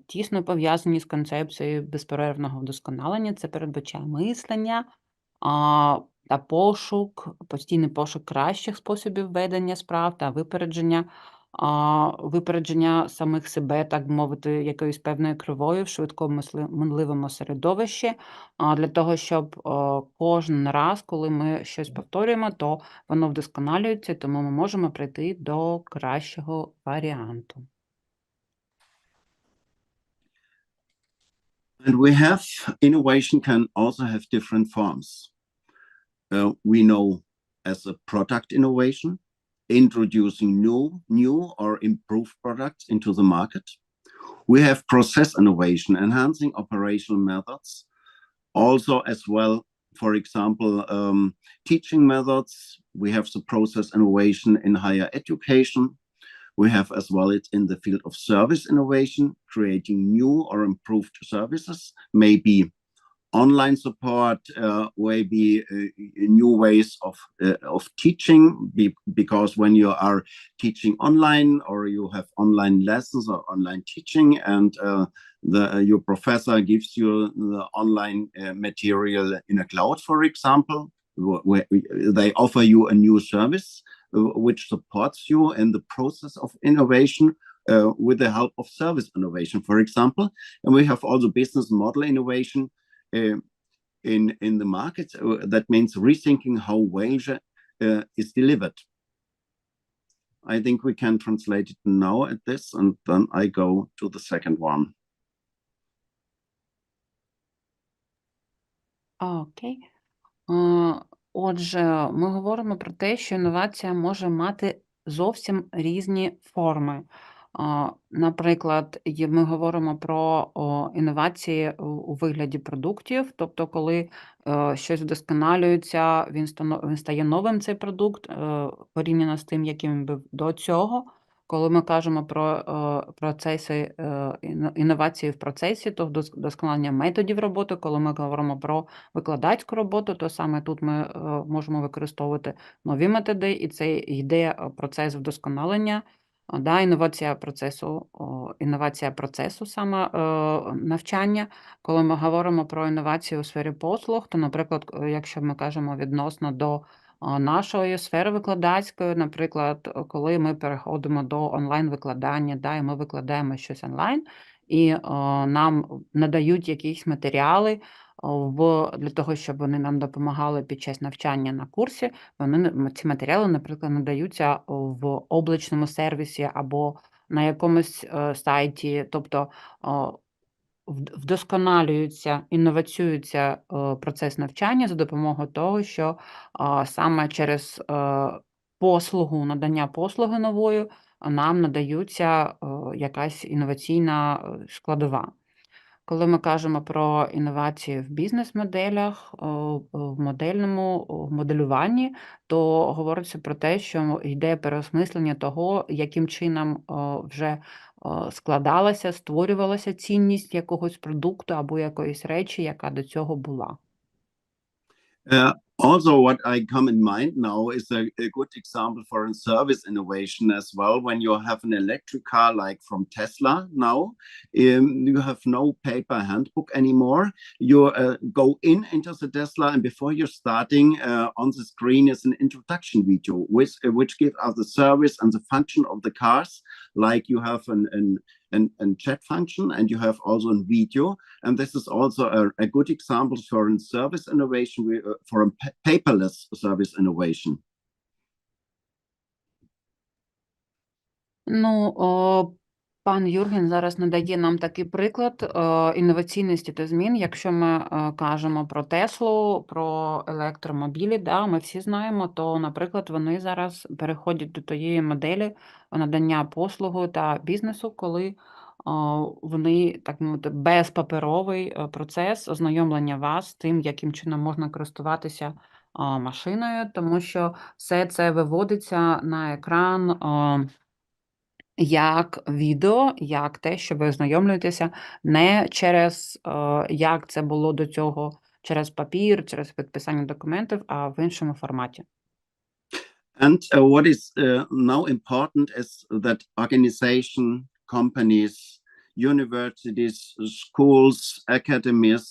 тісно пов'язані з концепцією безперервного вдосконалення. Це передбачає мислення та постійний пошук кращих способів ведення справ та випередження самих себе, так би мовити, якоюсь певною кривою в швидкому минливому середовищі, для того, щоб кожен раз, коли ми щось повторюємо, то воно вдосконалюється, тому ми можемо прийти до кращого варіанту. And we have innovation can also have different forms. We know as a product innovation, introducing new or improved products into the market. We have process innovation, enhancing operational methods. Also as well, for example, teaching methods. We have the process innovation in higher education. We have as well it in the field of service innovation, creating new or improved services, maybe online support, maybe new ways of teaching, because when you are teaching online or you have online lessons or online teaching, and your professor gives you the online material in a cloud, for example, where they offer you a new service which supports you in the process of innovation with the help of service innovation, for example. And we have also business model innovation in the market. That means rethinking how wage is delivered. I think we can translate it now at this, and then I go to the second one. Окей. Отже, ми говоримо про те, що інновація може мати зовсім різні форми. Наприклад, ми говоримо про інновації у вигляді продуктів, тобто коли щось вдосконалюється, він стає новим, цей продукт, порівняно з тим, яким він був до цього. Коли ми кажемо про процеси, інновації в процесі, то вдосконалення методів роботи, коли ми говоримо про викладацьку роботу, то саме тут ми можемо використовувати нові методи, і це йде процес вдосконалення, да, інновація процесу саме навчання. Коли ми говоримо про інновації у сфері послуг, то, наприклад, якщо ми кажемо відносно до нашої сфери викладацької, наприклад, коли ми переходимо до онлайн-викладання, да, і ми викладаємо щось онлайн, і нам надають якісь матеріали для того, щоб вони нам допомагали під час навчання на курсі, ці матеріали, наприклад, надаються в облачному сервісі або на якомусь сайті, тобто вдосконалюється, інноваціюється процес навчання за допомогою того, що саме через надання послуги нової нам надаються якась інноваційна складова. Коли ми кажемо про інновації в бізнес-моделях, в моделюванні, то говориться про те, що йде переосмислення того, яким чином вже складалася, створювалася цінність якогось продукту або якоїсь речі, яка до цього була. Also, what I come in mind now is a good example for a service innovation as well. When you have an electric car like from Tesla now, you have no paper handbook anymore. You go into the Tesla, and before you're starting, on the screen is an introduction video, which gives us the service and the function of the cars, like you have an chat function, and you have also a video. And this is also a good example for a service innovation, for a paperless service innovation. Пан Юрген зараз надає нам такий приклад інноваційності та змін. Якщо ми кажемо про Теслу, про електромобілі, да, ми всі знаємо, то, наприклад, вони зараз переходять до тієї моделі надання послуги та бізнесу, коли вони, так мовити, безпаперовий процес ознайомлення вас з тим, яким чином можна користуватися машиною, тому що все це виводиться на екран як відео, як те, що ви ознайомлюєтеся не через, як це було до цього, через папір, через підписання документів, а в іншому форматі. And what is now important is that organization, companies, universities, schools, academies,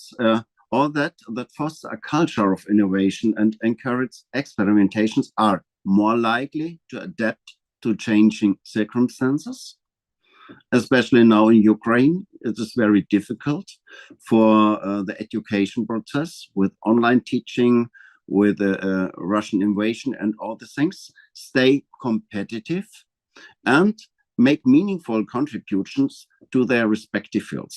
all that foster a culture of innovation and encourage experimentations are more likely to adapt to changing circumstances. Especially now in Ukraine, it is very difficult for the education process with online teaching, with the Russian invasion and all the things, stay competitive and make meaningful contributions to their respective fields.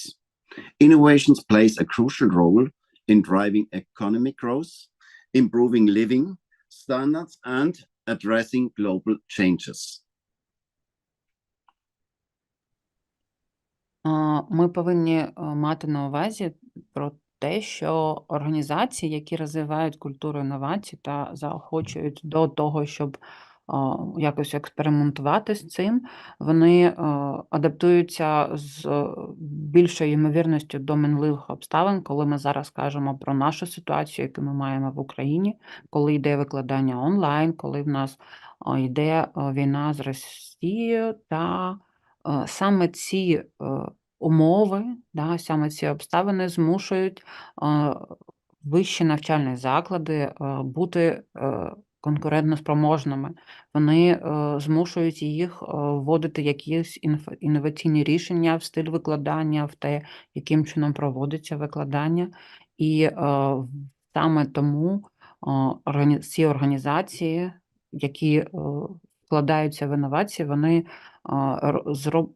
Innovations plays a crucial role in driving economic growth, improving living standards and addressing global changes. Ми повинні мати на увазі про те, що організації, які розвивають культуру інновацій та заохочують до того, щоб якось експериментувати з цим, вони адаптуються з більшою ймовірністю до минулих обставин, коли ми зараз кажемо про нашу ситуацію, яку ми маємо в Україні, коли йде викладання онлайн, коли в нас йде війна з Росією, та саме ці умови, да, саме ці обставини змушують вищі навчальні заклади бути конкурентноспроможними. Вони змушують їх вводити якісь інноваційні рішення в стиль викладання, в те, яким чином проводиться викладання. І саме тому ці організації, які вкладаються в інновації, вони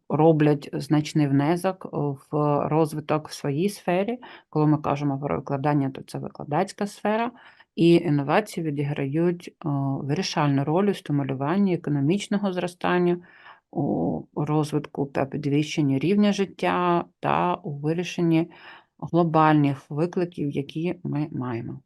роблять значний внесок в розвиток в своїй сфері. Коли ми кажемо про викладання, то це викладацька сфера. І інновації відіграють вирішальну роль у стимулюванні економічного зростання, у розвитку та підвищенні рівня життя та у вирішенні глобальних викликів, які ми маємо.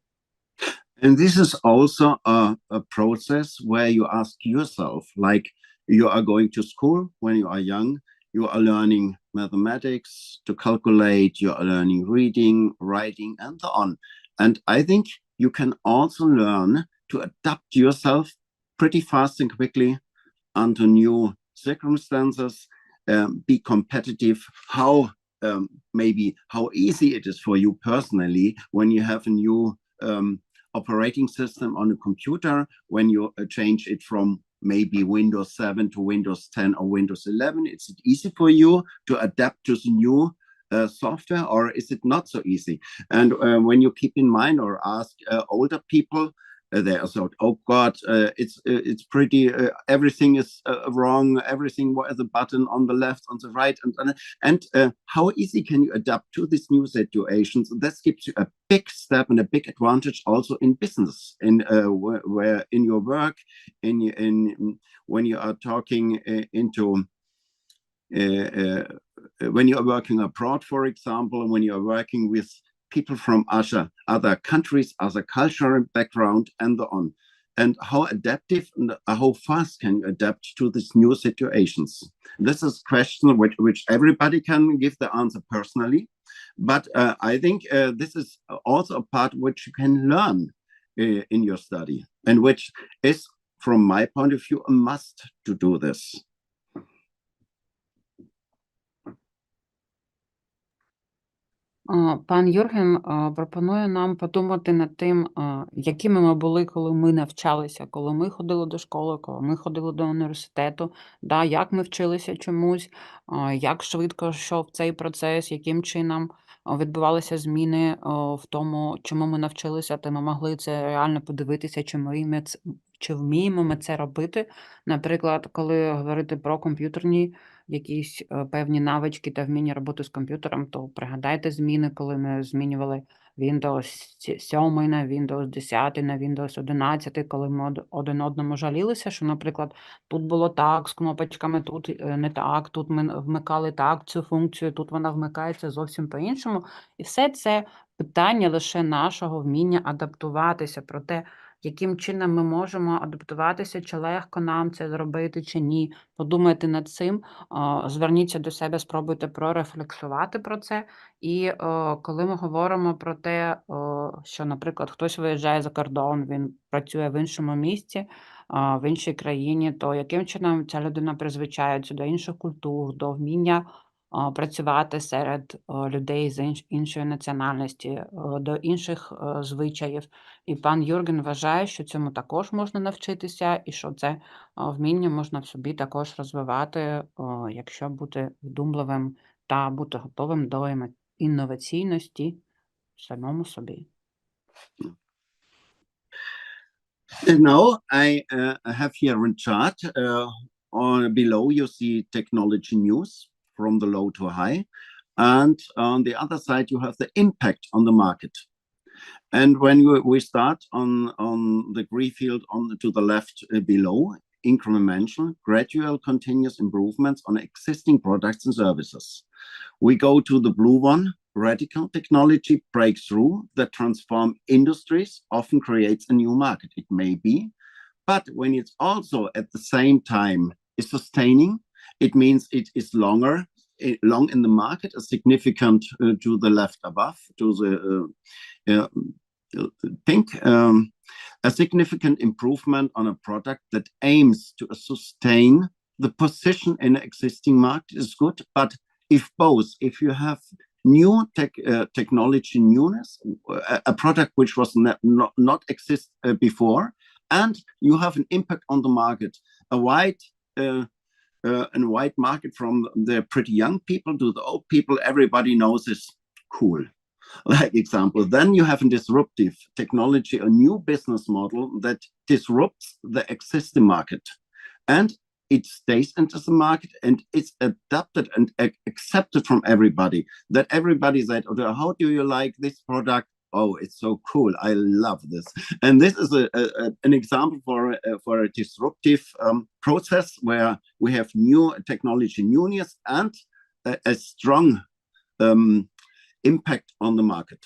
And this is also a process where you ask yourself, like, you are going to school when you are young, you are learning mathematics to calculate, you are learning reading, writing, and so on. And I think you can also learn to adapt yourself pretty fast and quickly under new circumstances, be competitive, maybe how easy it is for you personally when you have a new operating system on a computer, when you change it from maybe Windows 7 to Windows 10 or Windows 11. Is it easy for you to adapt to the new software, or is it not so easy? And when you keep in mind or ask older people, they are thought, oh God, it's pretty, everything is wrong, everything, what is the button on the left, on the right, and how easy can you adapt to these new situations? That gives you a big step and a big advantage also in business, in where in your work, in when you are talking into when you are working abroad, for example, when you are working with people from other countries, other cultural background, and so on. And how adaptive and how fast can you adapt to these new situations? This is a question which everybody can give the answer personally. But I think this is also a part which you can learn in your study, and which is, from my point of view, a must to do this. Пан Юрген пропонує нам подумати над тим, якими ми були, коли ми навчалися, коли ми ходили до школи, коли ми ходили до університету, да, як ми вчилися чомусь, як швидко йшов цей процес, яким чином відбувалися зміни в тому, чому ми навчилися, та ми могли це реально подивитися, чи вміємо ми це робити. Наприклад, коли говорити про комп'ютерні якісь певні навички та вміння роботи з комп'ютером, то пригадайте зміни, коли ми змінювали Windows 7 на Windows 10, на Windows 11, коли ми один одному жалілися, що, наприклад, тут було так з кнопочками, тут не так, тут ми вмикали так цю функцію, тут вона вмикається зовсім по-іншому. І все це питання лише нашого вміння адаптуватися, про те, яким чином ми можемо адаптуватися, чи легко нам це зробити, чи ні. Подумайте над цим, зверніться до себе, спробуйте прорефлексувати про це. І коли ми говоримо про те, що, наприклад, хтось виїжджає за кордон, він працює в іншому місці, в іншій країні, то яким чином ця людина призвичається до інших культур, до вміння працювати серед людей з іншої національності, до інших звичаїв. І пан Юрген вважає, що цьому також можна навчитися, і що це вміння можна в собі також розвивати, якщо бути вдумливим та бути готовим до інноваційності в самому собі. Now I have here a chart. Below you see technology news from the low to high, and on the other side you have the impact on the market. And when we start on the gray field to the left below, incremental, gradual, continuous improvements on existing products and services. We go to the blue one, radical technology breakthrough that transform industries, often creates a new market. It may be, but when it's also at the same time is sustaining, it means it is long in the market, a significant to the left above, to the pink, a significant improvement on a product that aims to sustain the position in an existing market is good. But if you have new technology newness, a product which was not exist before, and you have an impact on the market, a wide market from the pretty young people to the old people, everybody knows is cool. Like example, then you have a disruptive technology, a new business model that disrupts the existing market, and it stays into the market, and it's adapted and accepted from everybody. That everybody said, oh, how do you like this product? Oh, it's so cool. I love this. And this is an example for a disruptive process where we have new technology newness and a strong impact on the market.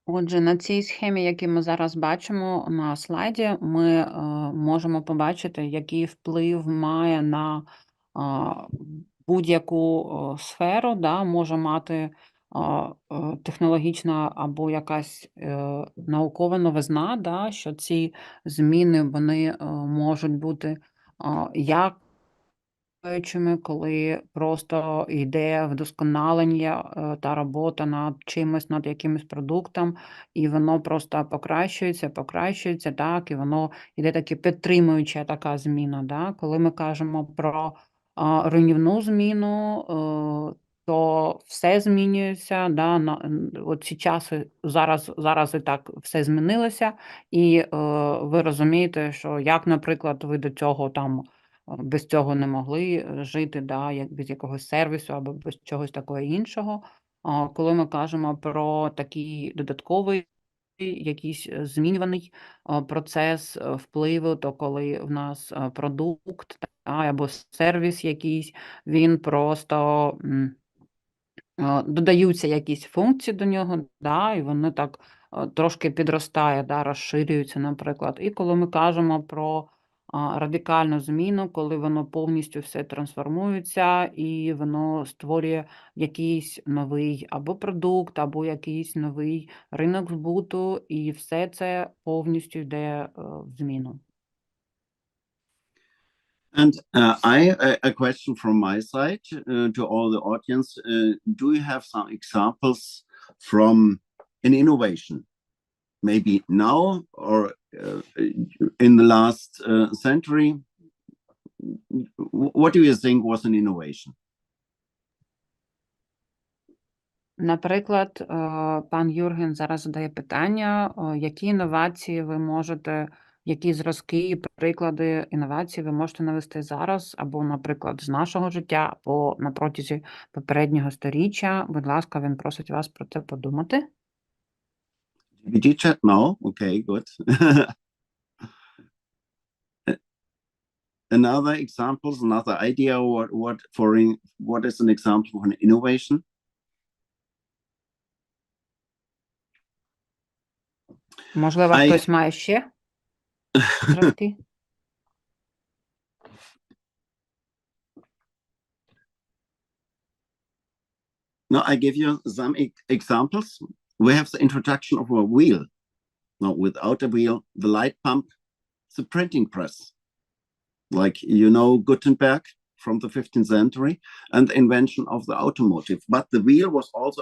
Отже, на цій схемі, яку ми зараз бачимо на слайді, ми можемо побачити, який вплив має на будь-яку сферу, да, може мати технологічна або якась наукова новизна, да, що ці зміни вони можуть бути як коли просто йде вдосконалення та робота над чимось, над якимось продуктом, і воно просто покращується, так, і воно йде таки підтримуюча така зміна. Да? Коли ми кажемо про руйнівну зміну, то все змінюється. Да? От ці часи зараз і так все змінилося, і ви розумієте, що як, наприклад, ви до цього там без цього не могли жити, да, як без якогось сервісу або без чогось такого іншого. Коли ми кажемо про такий додатковий якийсь змінюваний процес впливу, то коли в нас продукт або сервіс якийсь, він просто додаються якісь функції до нього, да, і вони так трошки підростає, да, розширюються, наприклад. І коли ми кажемо про радикальну зміну, коли воно повністю все трансформується і воно створює якийсь новий або продукт, або якийсь новий ринок збуту, і все це повністю йде в зміну. And a question from my side to all the audience. Do you have some examples from an innovation, maybe now or in the last century? What do you think was an innovation? Наприклад, пан Юрген зараз задає питання, які інновації ви можете, які зразки і приклади інновацій ви можете навести зараз, або, наприклад, з нашого життя, або на протязі попереднього сторіччя. Будь ласка, він просить вас про це подумати. Did you chat now? Okay, good. Another examples, another idea, what is an example of an innovation? Можливо, хтось має ще зразки? No, I give you some examples. We have the introduction of a wheel. No, without a wheel, the light pump, the printing press. Like, you know, Gutenberg from the 15th century, and the invention of the automotive. But the wheel was also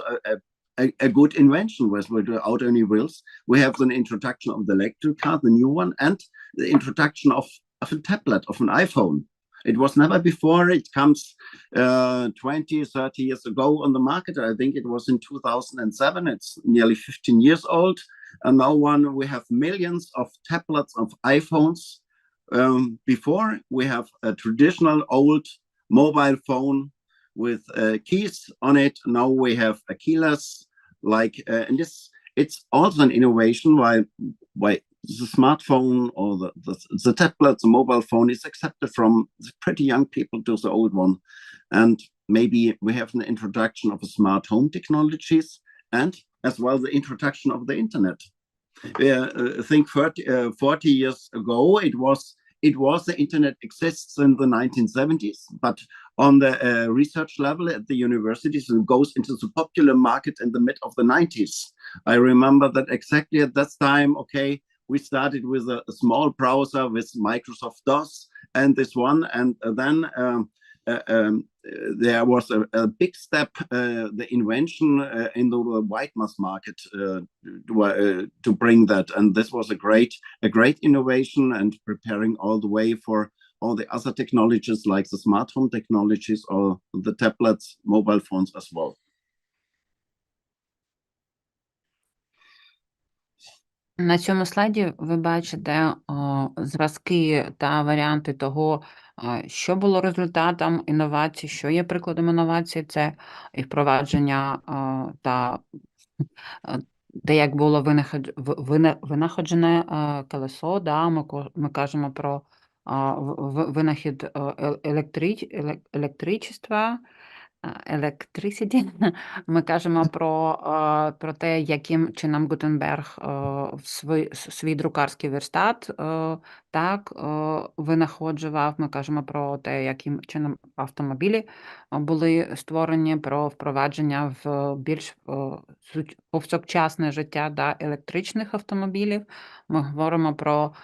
a good invention without any wheels. We have the introduction of the electric car, the new one, and the introduction of a tablet, of an iPhone. It was never before. It comes 20, 30 years ago on the market. I think it was in 2007. It's nearly 15 years old. And now we have millions of tablets, of iPhones. Before, we have a traditional old mobile phone with keys on it. Now we have a keyless, like, and it's also an innovation why the smartphone or the tablet, the mobile phone is accepted from the pretty young people to the old one. And maybe we have an introduction of smart home technologies and as well the introduction of the internet. I think 40 years ago, the internet exists in the 1970s, but on the research level at the universities, it goes into the popular market in the mid of the 90s. I remember that exactly at that time, okay, we started with a small browser with Microsoft DOS and this one, and then there was a big step, the invention in the white mass market to bring that, and this was a great innovation and preparing all the way for all the other technologies like the smart home technologies or the tablets, mobile phones as well. На цьому слайді ви бачите зразки та варіанти того, що було результатом інновацій, що є прикладом інновацій, це і впровадження та те, як було винаходжене колесо, да, ми кажемо про винахід електричества, electricity, ми кажемо про те, яким чином Гутенберг свій друкарський верстат винаходжував. Ми кажемо про те, яким чином автомобілі були створені, про впровадження в більш повсякчасне життя електричних автомобілів. Ми говоримо про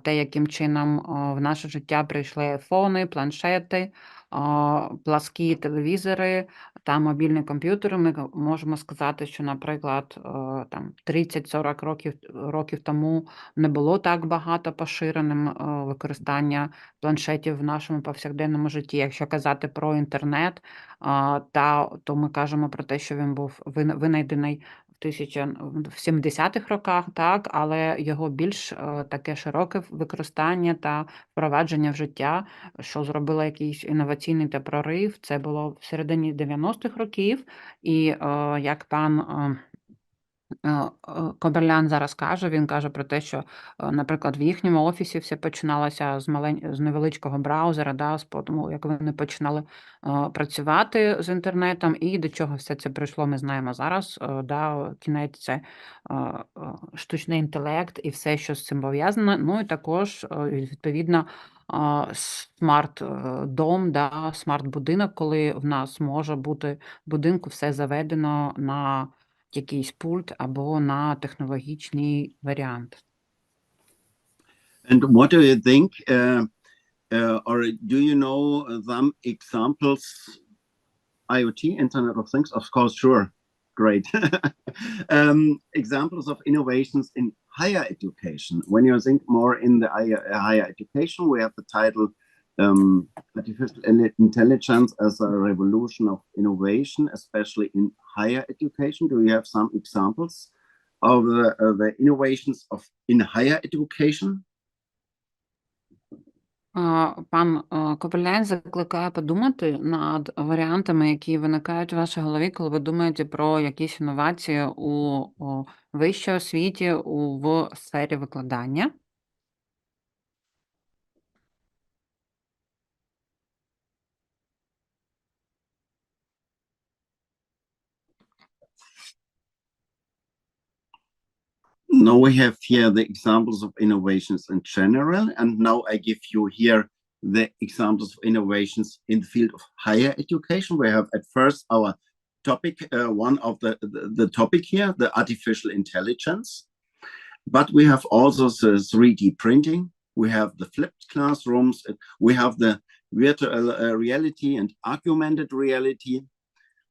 те, яким чином в наше життя прийшли айфони, планшети, пласкі телевізори та мобільні комп'ютери. Ми можемо сказати, що, наприклад, 30-40 років тому не було так багато поширеним використання планшетів в нашому повсякденному житті. Якщо казати про інтернет, то ми кажемо про те, що він був винайдений в 70-х роках, але його більш таке широке використання та впровадження в життя, що зробило якийсь інноваційний прорив, це було в середині 90-х років, і як пан Коберлян зараз каже, він каже про те, що, наприклад, в їхньому офісі все починалося з невеличкого браузера, з тому, як вони починали працювати з інтернетом, і до чого все це прийшло, ми знаємо зараз, кінець це штучний інтелект і все, що з цим пов'язано, ну і також, відповідно, смарт-дом, смарт-будинок, коли в нас може бути в будинку все заведено на якийсь пульт або на технологічний варіант. And what do you think, or do you know some examples? IoT, Internet of Things, of course, sure, great. Examples of innovations in higher education. When you think more in the higher education, we have the title Artificial Intelligence as a Revolution of Innovation, especially in higher education. Do you have some examples of the innovations in higher education? Пан Кобелян закликає подумати над варіантами, які виникають у вашій голові, коли ви думаєте про якісь інновації у вищій освіті, в сфері викладання. Now we have here the examples of innovations in general, and now I give you here the examples of innovations in the field of higher education. We have at first our topic, one of the topic here, the artificial intelligence, but we have also the 3D printing, we have the flipped classrooms, we have the virtual reality and augmented reality,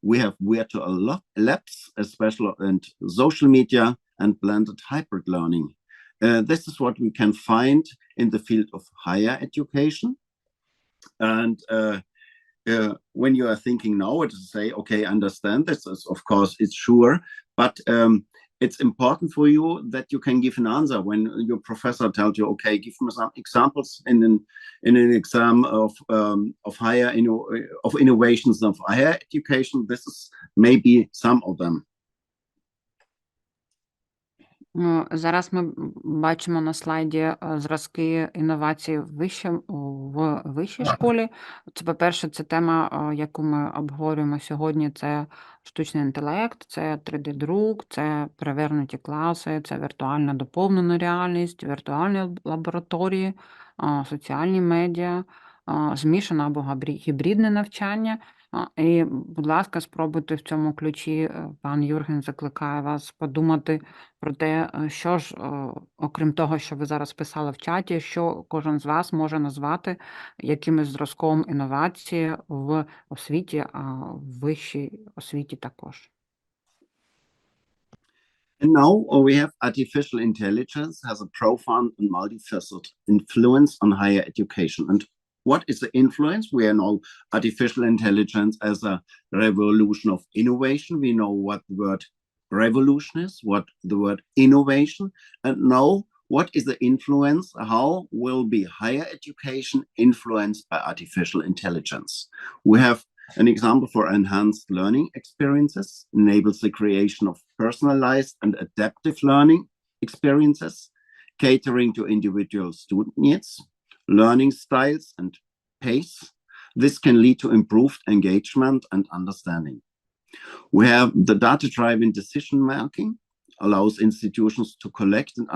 we have virtual labs, especially and social media, and blended hybrid learning. This is what we can find in the field of higher education. And when you are thinking now to say, okay, I understand this, is, of course, it's sure, but it's important for you that you can give an answer when your professor tells you, okay, give me some examples in an exam of innovations of higher education. This is maybe some of them. Зараз ми бачимо на слайді зразки інновацій в вищій школі. Це, по-перше, це тема, яку ми обговорюємо сьогодні, це штучний інтелект, це 3D-друк, це перевернуті класи, це віртуальна доповнена реальність, віртуальні лабораторії, соціальні медіа, змішане або гібридне навчання. І, будь ласка, спробуйте в цьому ключі, пан Юрген закликає вас подумати про те, що ж, окрім того, що ви зараз писали в чаті, що кожен з вас може назвати якимось зразком інновації в освіті, а в вищій освіті також. And now we have artificial intelligence has a profound and multifaceted influence on higher education. And what is the influence? We know artificial intelligence as a revolution of innovation. We know what the word revolution is, what the word innovation, and now what is the influence? How will be higher education influenced by artificial intelligence? We have an example for enhanced learning experiences, enables the creation of personalized and adaptive learning experiences, catering to individual student needs, learning styles and pace, This can lead to improved engagement and understanding. We have the data-driven decision making, allows institutions to collect and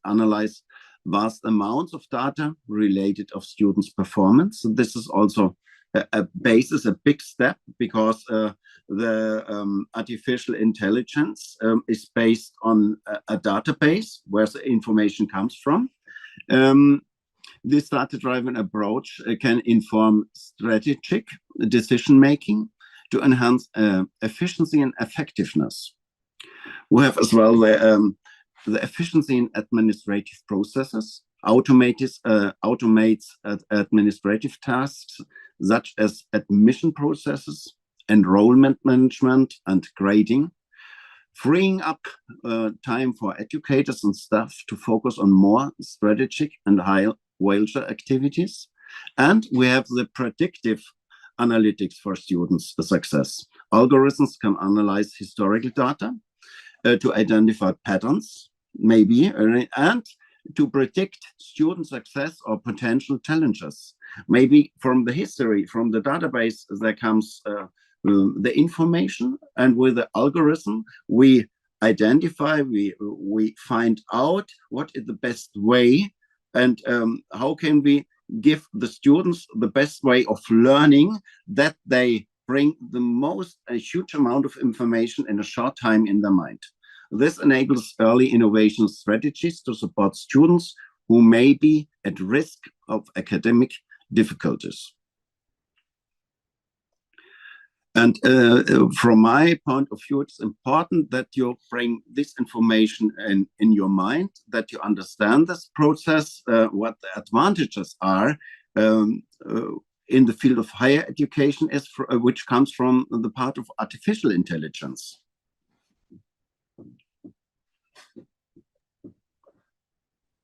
analyze vast amounts of data related of students' performance. So this is also a basis, a big step, because the artificial intelligence is based on a database where the information comes from. This data-driven approach can inform strategic decision-making to enhance efficiency and effectiveness. We have as well the efficiency in administrative processes, automates administrative tasks such as admission processes, enrollment management, and grading, freeing up time for educators and staff to focus on more strategic and high-value activities. And we have the predictive analytics for students' success. Algorithms can analyze historical data to identify patterns, maybe, and to predict student success or potential challenges. Maybe from the history, from the database, there comes the information, and with the algorithm, we identify, we find out what is the best way, and how can we give the students the best way of learning that they bring the most, a huge amount of information in a short time in their mind. This enables early innovation strategies to support students who may be at risk of academic difficulties. And from my point of view, it's important that you bring this information in your mind, that you understand this process, what the advantages are in the field of higher education, which comes from the part of artificial intelligence.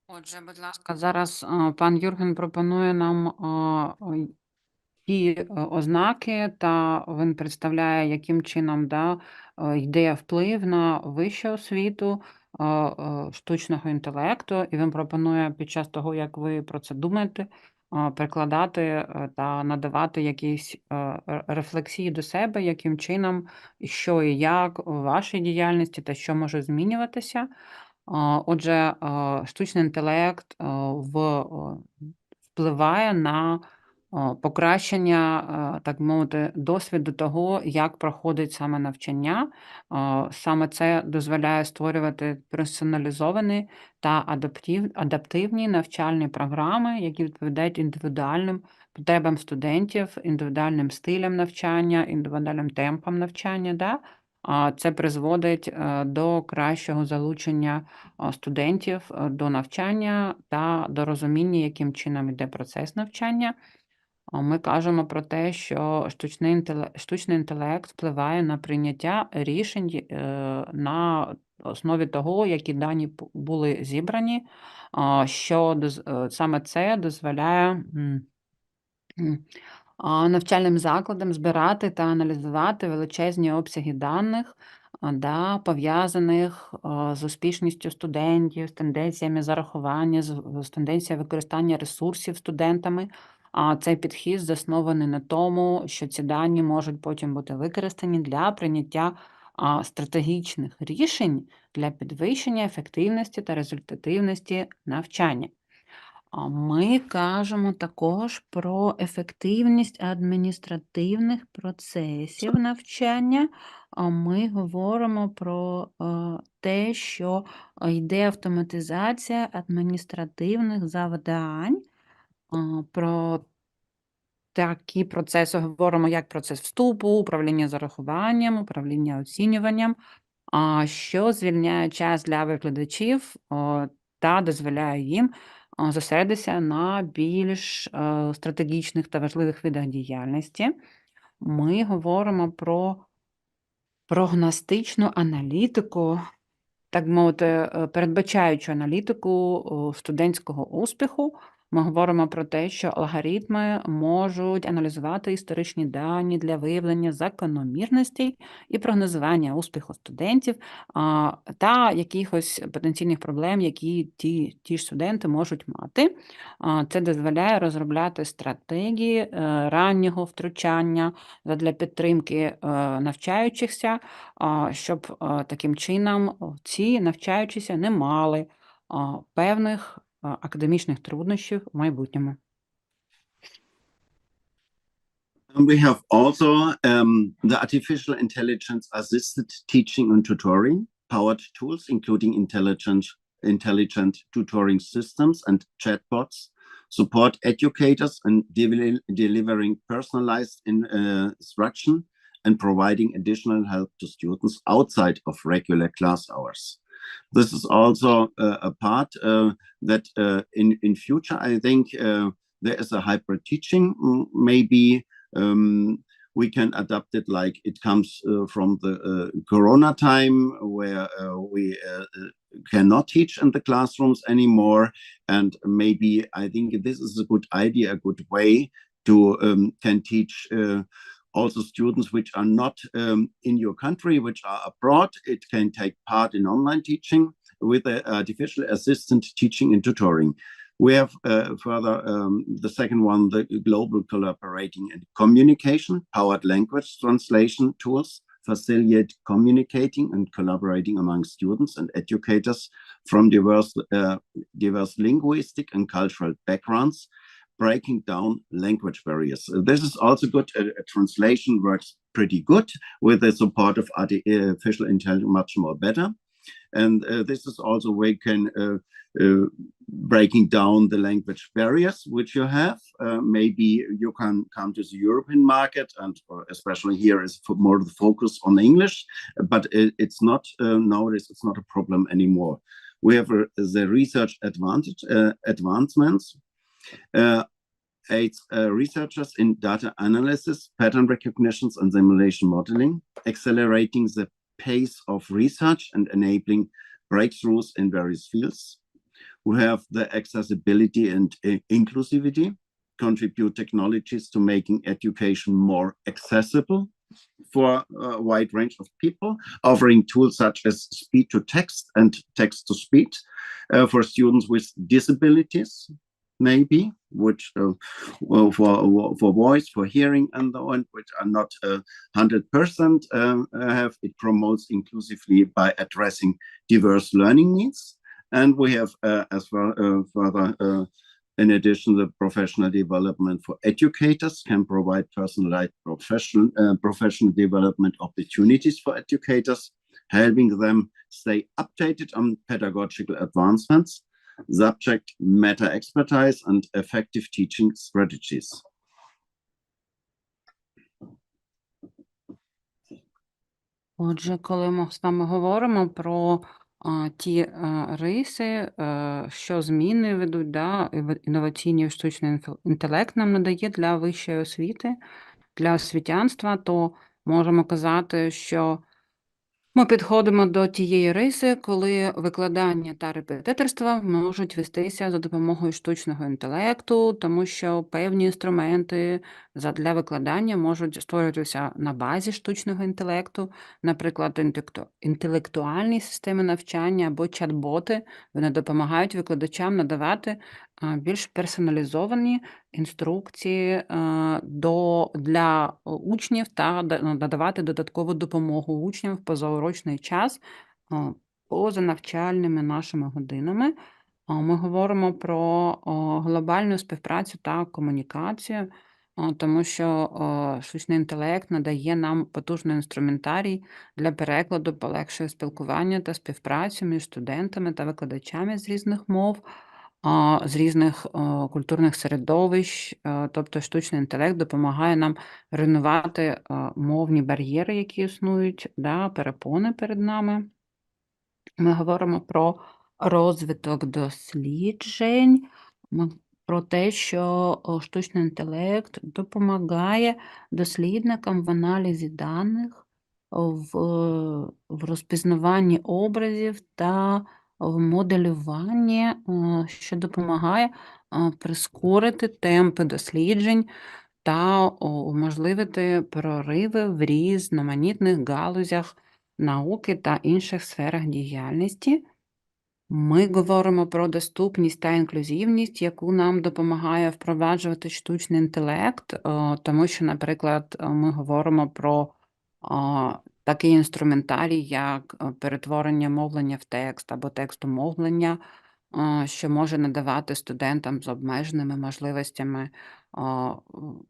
Отже, будь ласка, зараз пан Юрген пропонує нам ті ознаки, та він представляє, яким чином йде вплив на вищу освіту штучного інтелекту, і він пропонує під час того, як ви про це думаєте, перекладати та надавати якісь рефлексії до себе, яким чином, що і як у вашій діяльності та що може змінюватися. Отже, штучний інтелект впливає на покращення, так мовити, досвіду того, як проходить саме навчання. Саме це дозволяє створювати персоналізовані та адаптивні навчальні програми, які відповідають індивідуальним потребам студентів, індивідуальним стилям навчання, індивідуальним темпам навчання. Це призводить до кращого залучення студентів до навчання та до розуміння, яким чином йде процес навчання. Ми кажемо про те, що штучний інтелект впливає на прийняття рішень на основі того, які дані були зібрані, що саме це дозволяє навчальним закладам збирати та аналізувати величезні обсяги даних, пов'язаних з успішністю студентів, з тенденціями зарахування, з тенденціями використання ресурсів студентами. Цей підхід заснований на тому, що ці дані можуть потім бути використані для прийняття стратегічних рішень для підвищення ефективності та результативності навчання. Ми кажемо також про ефективність адміністративних процесів навчання. Ми говоримо про те, що йде автоматизація адміністративних завдань. Про такі процеси говоримо, як процес вступу, управління зарахуванням, управління оцінюванням, що звільняє час для викладачів та дозволяє їм зосередитися на більш стратегічних та важливих видах діяльності. Ми говоримо про прогностичну аналітику, так мовити, передбачаючу аналітику студентського успіху, Ми говоримо про те, що алгоритми можуть аналізувати історичні дані для виявлення закономірностей і прогнозування успіху студентів та якихось потенційних проблем, які ті ж студенти можуть мати. Це дозволяє розробляти стратегії раннього втручання для підтримки навчаючихся, щоб таким чином ці навчаючіся не мали певних академічних труднощів в майбутньому. We have also the artificial intelligence assisted teaching and tutoring powered tools, including intelligent tutoring systems and chatbots, support educators in delivering personalized instruction and providing additional help to students outside of regular class hours. This is also a part that in future, I think there is a hybrid teaching. Maybe we can adapt it like it comes from the Corona time, where we cannot teach in the classrooms anymore. And maybe I think this is a good idea, a good way to can teach also students which are not in your country, which are abroad. It can take part in online teaching with artificial assistant teaching and tutoring. We have further the second one, the global collaborating and communication, powered language translation tools, facilitate communicating and collaborating among students and educators from diverse linguistic and cultural backgrounds, breaking down language barriers. This is also good. Translation works pretty good with the support of artificial intelligence, much more better. And this is also where you can breaking down the language barriers which you have. Maybe you can come to the European market, and especially here is more the focus on English, but it's not nowadays. It's not a problem anymore. We have the research advancements. Aids researchers in data analysis, pattern recognitions, and simulation modeling, accelerating the pace of research and enabling breakthroughs in various fields. We have the accessibility and inclusivity, contribute technologies to making education more accessible for a wide range of people, offering tools such as speech-to-text and text-to-speech for students with disabilities, maybe, which for voice, for hearing, and the one which are not 100% have. It promotes inclusively by addressing diverse learning needs. And we have as well further, in addition, the professional development for educators can provide personalized professional development opportunities for educators, helping them stay updated on pedagogical advancements, subject matter expertise, and effective teaching strategies. Отже, коли ми з вами говоримо про ті риси, що зміни ведуть, інноваційний штучний інтелект нам надає для вищої освіти, для освітянства, то можемо казати, що ми підходимо до тієї риси, коли викладання та репетиторство можуть вестися за допомогою штучного інтелекту, тому що певні інструменти для викладання можуть створюватися на базі штучного інтелекту, наприклад, інтелектуальні системи навчання або чат-боти. Вони допомагають викладачам надавати більш персоналізовані інструкції для учнів та надавати додаткову допомогу учням в позаурочний час поза навчальними нашими годинами. Ми говоримо про глобальну співпрацю та комунікацію, тому що штучний інтелект надає нам потужний інструментарій для перекладу, полегшує спілкування та співпрацю між студентами та викладачами з різних мов, з різних культурних середовищ. Тобто штучний інтелект допомагає нам руйнувати мовні бар'єри, які існують, перепони перед нами. Ми говоримо про розвиток досліджень, про те, що штучний інтелект допомагає дослідникам в аналізі даних, в розпізнаванні образів та в моделюванні, що допомагає прискорити темпи досліджень та уможливити прориви в різноманітних галузях науки та інших сферах діяльності. Ми говоримо про доступність та інклюзивність, яку нам допомагає впроваджувати штучний інтелект, тому що, наприклад, ми говоримо про такий інструментарій, як перетворення мовлення в текст або текстомовлення, що може надавати студентам з обмеженими можливостями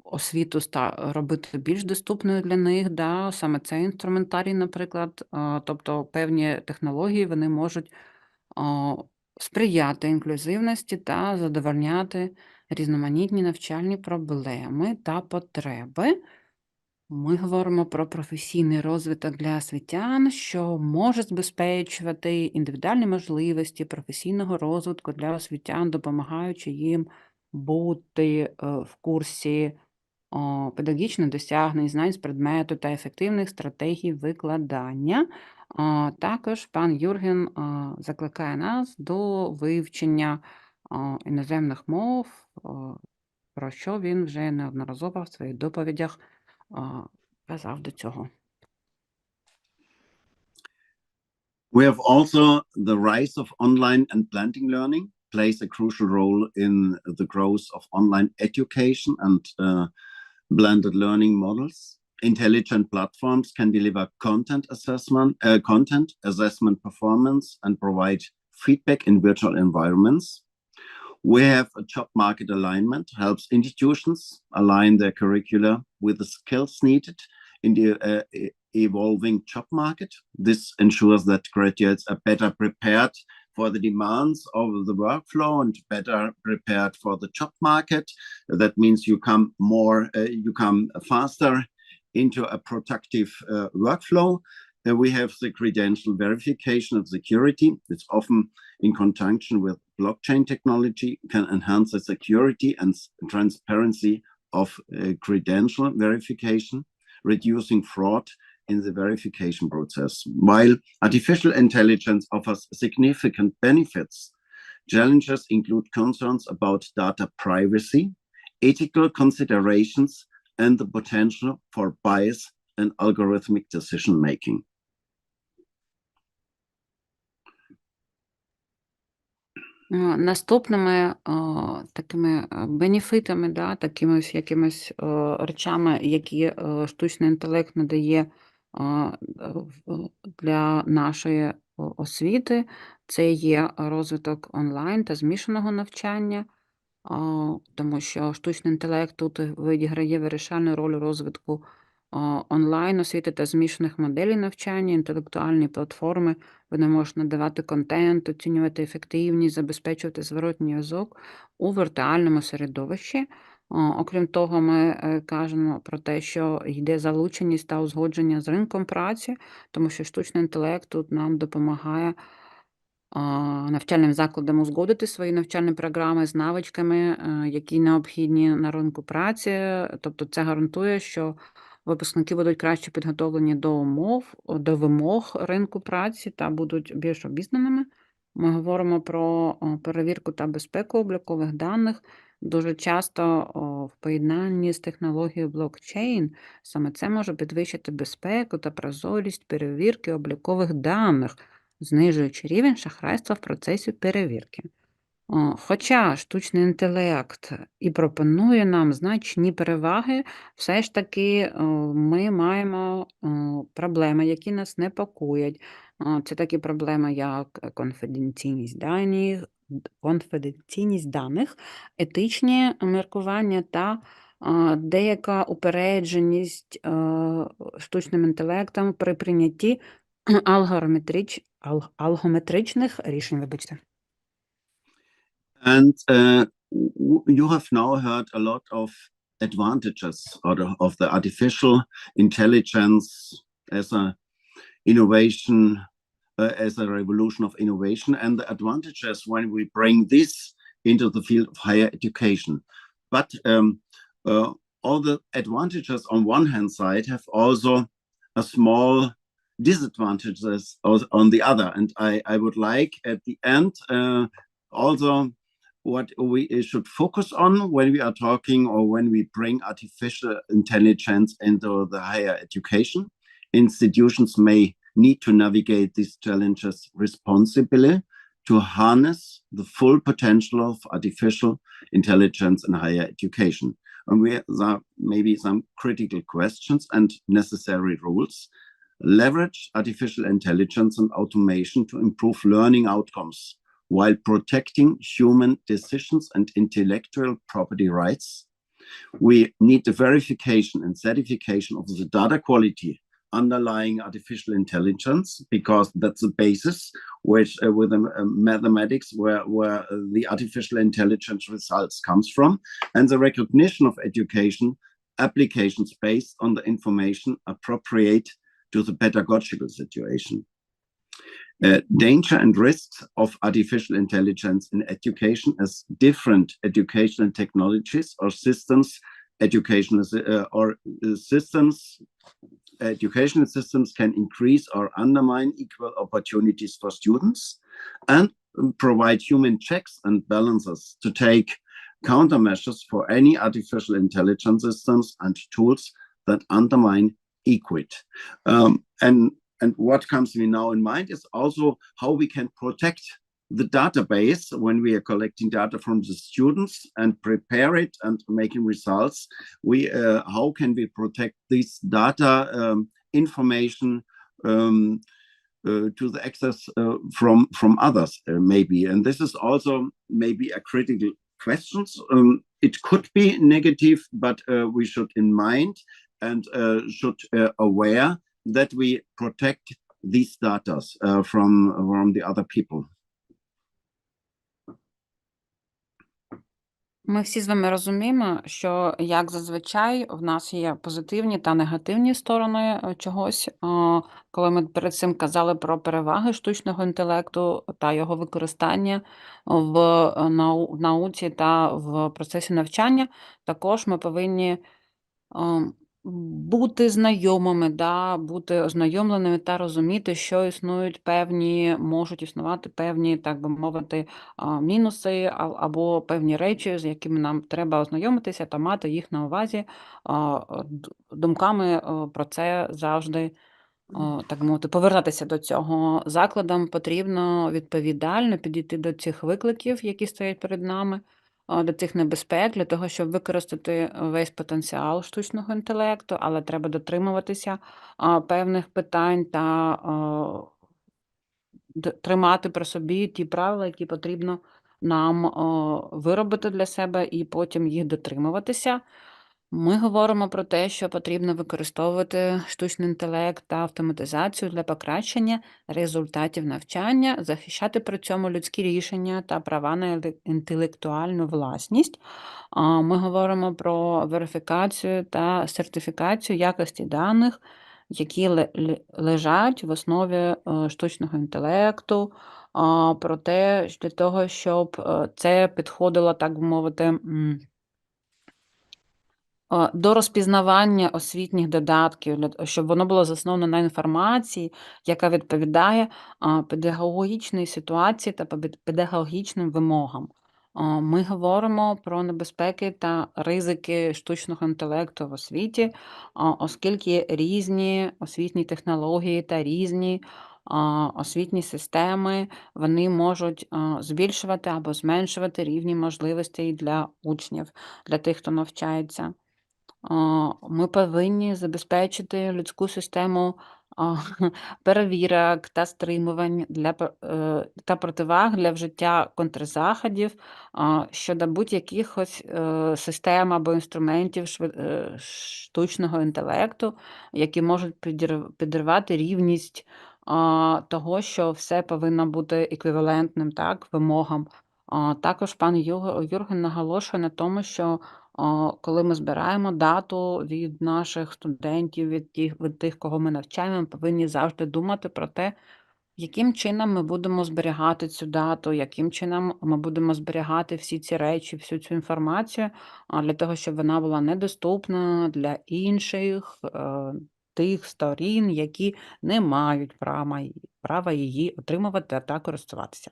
освіту робити більш доступною для них. Да? Саме цей інструментарій, наприклад, тобто певні технології, вони можуть сприяти інклюзивності та задовольняти різноманітні навчальні проблеми та потреби. Ми говоримо про професійний розвиток для освітян, що може забезпечувати індивідуальні можливості професійного розвитку для освітян, допомагаючи їм бути в курсі педагогічних досягнень, знань з предмету та ефективних стратегій викладання. Також пан Юрген закликає нас до вивчення іноземних мов, про що він вже неодноразово в своїх доповідях казав до цього. We have also the rise of online and blended learning plays a crucial role in the growth of online education and blended learning models. Intelligent platforms can deliver content assessment performance and provide feedback in virtual environments. We have a job market alignment, helps institutions align their curricula with the skills needed in the evolving job market. This ensures that graduates are better prepared for the demands of the workflow and better prepared for the job market. That means you come faster into a productive workflow. We have the credential verification of security. It's often in conjunction with blockchain technology, can enhance the security and transparency of credential verification, reducing fraud in the verification process. While artificial intelligence offers significant benefits, challenges include concerns about data privacy, ethical considerations, and the potential for bias and algorithmic decision-making. Наступними такими бенефітами, да, такими якимись речами, які штучний інтелект надає для нашої освіти, це є розвиток онлайн та змішаного навчання, тому що штучний інтелект тут відіграє вирішальну роль у розвитку онлайн-освіти та змішаних моделей навчання, інтелектуальні платформи. Вони можуть надавати контент, оцінювати ефективність, забезпечувати зворотній зв'язок у віртуальному середовищі. Окрім того, ми кажемо про те, що йде залученість та узгодження з ринком праці, тому що штучний інтелект тут нам допомагає навчальним закладам узгодити свої навчальні програми з навичками, які необхідні на ринку праці. Тобто це гарантує, що випускники будуть краще підготовлені до вимог ринку праці та будуть більш обізнаними. Ми говоримо про перевірку та безпеку облікових даних. Дуже часто в поєднанні з технологією блокчейн саме це може підвищити безпеку та прозорість перевірки облікових даних, знижуючи рівень шахрайства в процесі перевірки. Хоча штучний інтелект і пропонує нам значні переваги, все ж таки ми маємо проблеми, які нас непокоять. Це такі проблеми, як конфіденційність даних, етичні міркування та деяка упередженість штучним інтелектом при прийнятті алгометричних рішень. Вибачте. And you have now heard a lot of advantages of the artificial intelligence as a innovation, as a revolution of innovation, and the advantages when we bring this into the field of higher education. But all the advantages on one hand side have also a small disadvantages on the other. And I would like at the end also what we should focus on when we are talking or when we bring artificial intelligence into the higher education. Institutions may need to navigate these challenges responsibly to harness the full potential of artificial intelligence in higher education. And there are maybe some critical questions and necessary rules. Leverage artificial intelligence and automation to improve learning outcomes while protecting human decisions and intellectual property rights. We need the verification and certification of the data quality underlying artificial intelligence, because that's the basis which with the mathematics where the artificial intelligence results comes from, and the recognition of education applications based on the information appropriate to the pedagogical situation. Danger and risks of artificial intelligence in education as different educational technologies or systems, educational systems can increase or undermine equal opportunities for students and provide human checks and balances to take countermeasures for any artificial intelligence systems and tools that undermine equity. And what comes to me now in mind is also how we can protect the database when we are collecting data from the students and prepare it and making results. How can we protect this data information to the access from others maybe? And this is also maybe a critical question. It could be negative, but we should in mind and should aware that we protect these data from the other people. Ми всі з вами розуміємо, що, як зазвичай, в нас є позитивні та негативні сторони чогось. Коли ми перед цим казали про переваги штучного інтелекту та його використання в науці та в процесі навчання, також ми повинні бути знайомими, бути ознайомленими та розуміти, що можуть існувати певні, так би мовити, мінуси або певні речі, з якими нам треба ознайомитися та мати їх на увазі. Думками про це завжди, так би мовити, повертатися до цього. Закладам потрібно відповідально підійти до цих викликів, які стоять перед нами, до цих небезпек, для того, щоб використати весь потенціал штучного інтелекту, але треба дотримуватися певних питань та тримати при собі ті правила, які потрібно нам виробити для себе, і потім їх дотримуватися. Ми говоримо про те, що потрібно використовувати штучний інтелект та автоматизацію для покращення результатів навчання, захищати при цьому людські рішення та права на інтелектуальну власність. Ми говоримо про верифікацію та сертифікацію якості даних, які лежать в основі штучного інтелекту, про те, для того, щоб це підходило, так би мовити, до розпізнавання освітніх додатків, щоб воно було засновано на інформації, яка відповідає педагогічній ситуації та педагогічним вимогам. Ми говоримо про небезпеки та ризики штучного інтелекту в освіті, оскільки різні освітні технології та різні освітні системи, вони можуть збільшувати або зменшувати рівні можливостей для учнів, для тих, хто навчається. Ми повинні забезпечити людську систему перевірок та стримувань та противаг для вжиття контрзаходів щодо будь-яких систем або інструментів штучного інтелекту, які можуть підривати рівність того, що все повинно бути еквівалентним, вимогам. Також пан Юрген наголошує на тому, що коли ми збираємо дату від наших студентів, від тих, кого ми навчаємо, ми повинні завжди думати про те, яким чином ми будемо зберігати цю дату, яким чином ми будемо зберігати всі ці речі, всю цю інформацію, для того, щоб вона була недоступна для інших, тих сторін, які не мають права її отримувати та користуватися.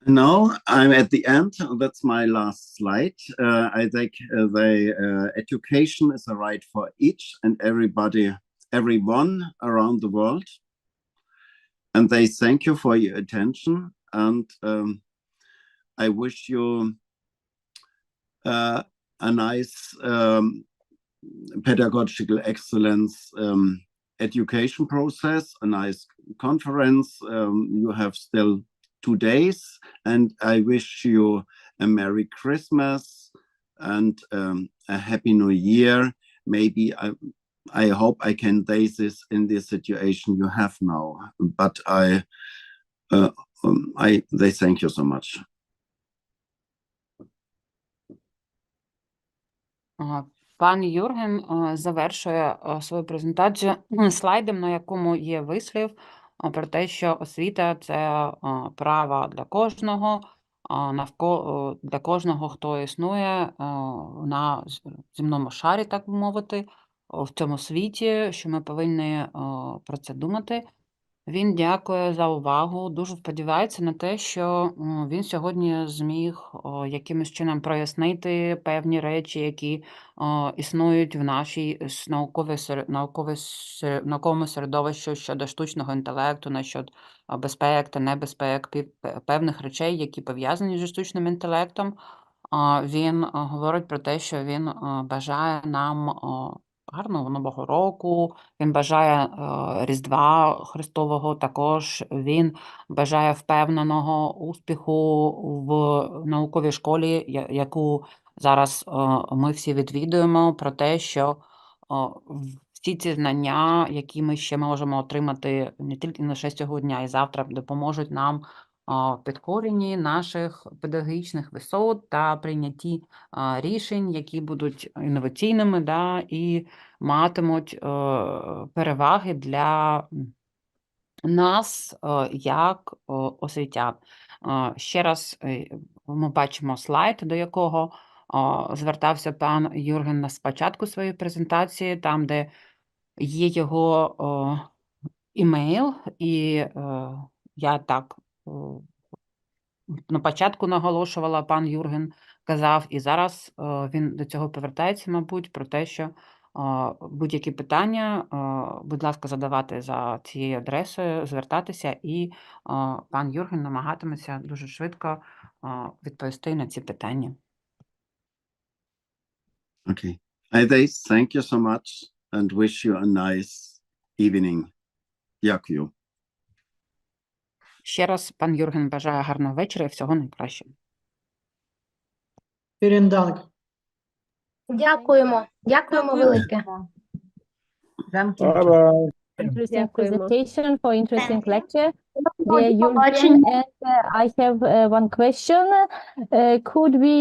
Now I'm at the end. That's my last slide. I think the education is a right for each and everyone around the world. And they thank you for your attention. And I wish you a nice pedagogical excellence education process, a nice conference. You have still 2 days, and I wish you a Merry Christmas and a Happy New Year. Maybe I hope I can say this in the situation you have now, but they thank you so much. Пан Юрген завершує свою презентацію слайдом, на якому є вислів про те, що освіта – це право для кожного, для кожного, хто існує на земному шарі, так би мовити, в цьому світі, що ми повинні про це думати. Він дякує за увагу, дуже сподівається на те, що він сьогодні зміг якимось чином прояснити певні речі, які існують в нашій науковому середовищі щодо штучного інтелекту, насчет безпек та небезпек, певних речей, які пов'язані зі штучним інтелектом. Він говорить про те, що він бажає нам гарного Нового року, він бажає Різдва Христового також, він бажає впевненого успіху в науковій школі, яку зараз ми всі відвідуємо, про те, що всі ці знання, які ми ще можемо отримати не тільки лише сьогодні, а й завтра, допоможуть нам підкоренні наших педагогічних висот та прийнятті рішень, які будуть інноваційними, і матимуть переваги для нас як освітян. Ще раз ми бачимо слайд, до якого звертався пан Юрген на спочатку своєї презентації, там, де є його імейл, і я так на початку наголошувала, пан Юрген казав, і зараз він до цього повертається, мабуть, про те, що будь-які питання, будь ласка, задавати за цією адресою, звертатися, і пан Юрген намагатиметься дуже швидко відповісти на ці питання. Okay. Thank you so much and wish you a nice evening. Дякую. Ще раз пан Юрген бажає гарного вечора і всього найкращого. Vielen Dank. Дякуємо. Дякуємо велике. Interesting presentation, for interesting lecture. Dear Jürgen, and I have one question. Could we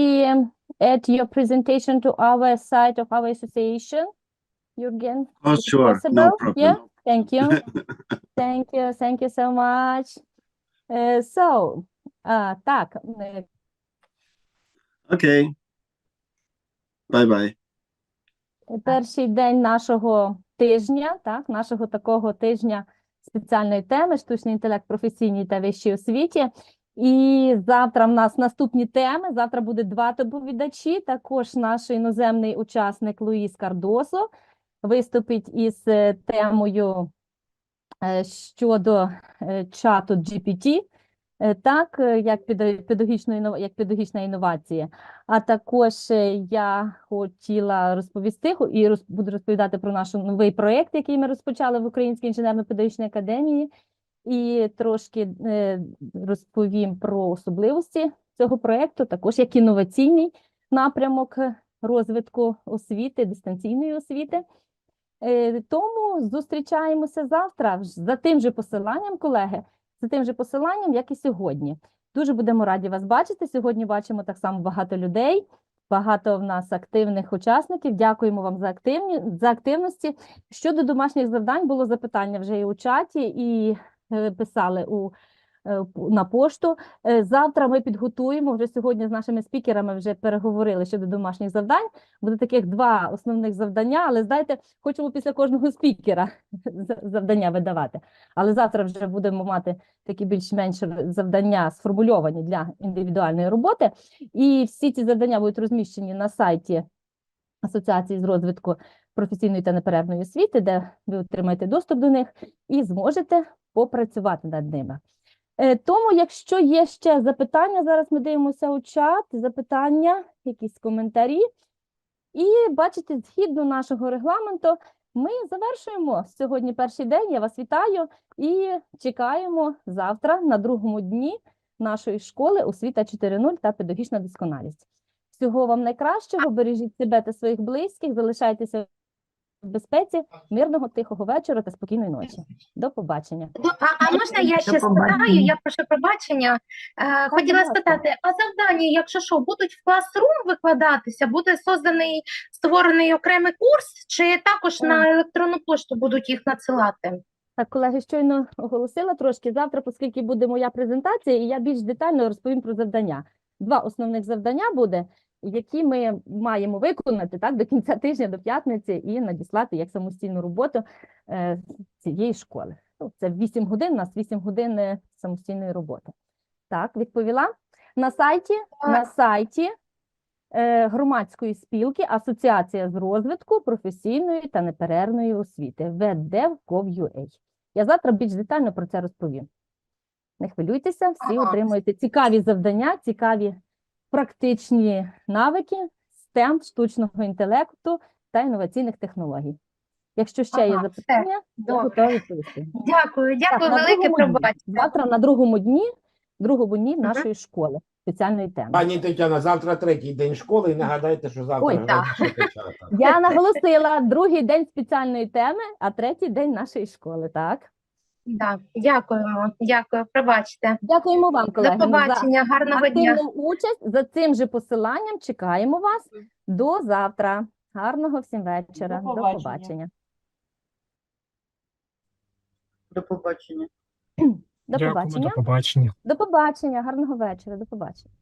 add your presentation to our site of our association, Jürgen? Oh, Is it sure, possible? no problem. Yeah, thank you. Thank you so much. Так. Okay. Bye-bye. Перший день нашого тижня, нашого такого тижня спеціальної теми «Штучний інтелект в професійній та вищій освіті». І завтра в нас наступні теми. Завтра буде 2 доповідачі. Також наш іноземний учасник Луїс Кардосо виступить із темою щодо чату GPT, як педагогічна інновація. А також я хотіла розповісти і буду розповідати про наш новий проєкт, який ми розпочали в Українській інженерно-педагогічній академії, і трошки розповім про особливості цього проєкту, також як інноваційний напрямок розвитку освіти, дистанційної освіти. Тому зустрічаємося завтра за тим же посиланням, колеги, за тим же посиланням, як і сьогодні. Дуже будемо раді вас бачити. Сьогодні бачимо так само багато людей, багато в нас активних учасників. Дякуємо вам за активності. Щодо домашніх завдань було запитання вже і у чаті, і писали у на пошту. Завтра ми підготуємо, вже сьогодні з нашими спікерами вже переговорили щодо домашніх завдань. Буде таких 2 основних завдання, але знаєте, хочемо після кожного спікера завдання видавати. Але завтра вже будемо мати такі більш-менш завдання сформульовані для індивідуальної роботи. І всі ці завдання будуть розміщені на сайті Асоціації з розвитку професійної та неперервної освіти, де ви отримаєте доступ до них і зможете попрацювати над ними. Тому, якщо є ще запитання, зараз ми дивимося у чат, запитання, якісь коментарі. І бачите, згідно нашого регламенту, ми завершуємо сьогодні перший день. Я вас вітаю і чекаємо завтра на другому дні нашої школи «ОСВІТА 4.0» та «Педагогічна досконалість». Всього вам найкращого, бережіть себе та своїх близьких, залишайтеся в безпеці, мирного, тихого вечора та спокійної ночі. До побачення. А можна я ще спитаю? Я прошу пробачення. Хотіла спитати, а завдання, якщо що, будуть в класрум викладатися? Буде створений окремий курс, чи також на електронну пошту будуть їх надсилати? Так, колеги, щойно оголосила трошки. Завтра, оскільки буде моя презентація, і я більш детально розповім про завдання. 2 основних завдання буде, які ми маємо виконати так, до кінця тижня, до п'ятниці, і надіслати як самостійну роботу цієї школи. Ну, це 8 годин, у нас 8 годин самостійної роботи. Так, відповіла. На сайті громадської спілки Асоціація з розвитку професійної та неперервної освіти www.dev.gov.ua. Я завтра більш детально про це розповім. Не хвилюйтеся, всі отримуєте цікаві завдання, цікаві практичні навики, STEM, штучного інтелекту та інноваційних технологій. Якщо ще є запитання, я готова відповісти. Дякую велике, пробачте. Завтра на другому дні нашої школи спеціальної теми. Пані Тетяна, завтра 3-й день школи, і нагадайте, що завтра Ой, я наголосила, 2-й день спеціальної теми, а 3-й день нашої школи, так? Так, дякуємо, пробачте. Дякуємо вам, колеги, До побачення, гарного дня. активну участь. За цим же посиланням чекаємо вас до завтра. Гарного всім вечора. До побачення. До побачення. До побачення. До побачення. До побачення. Гарного вечора. До побачення.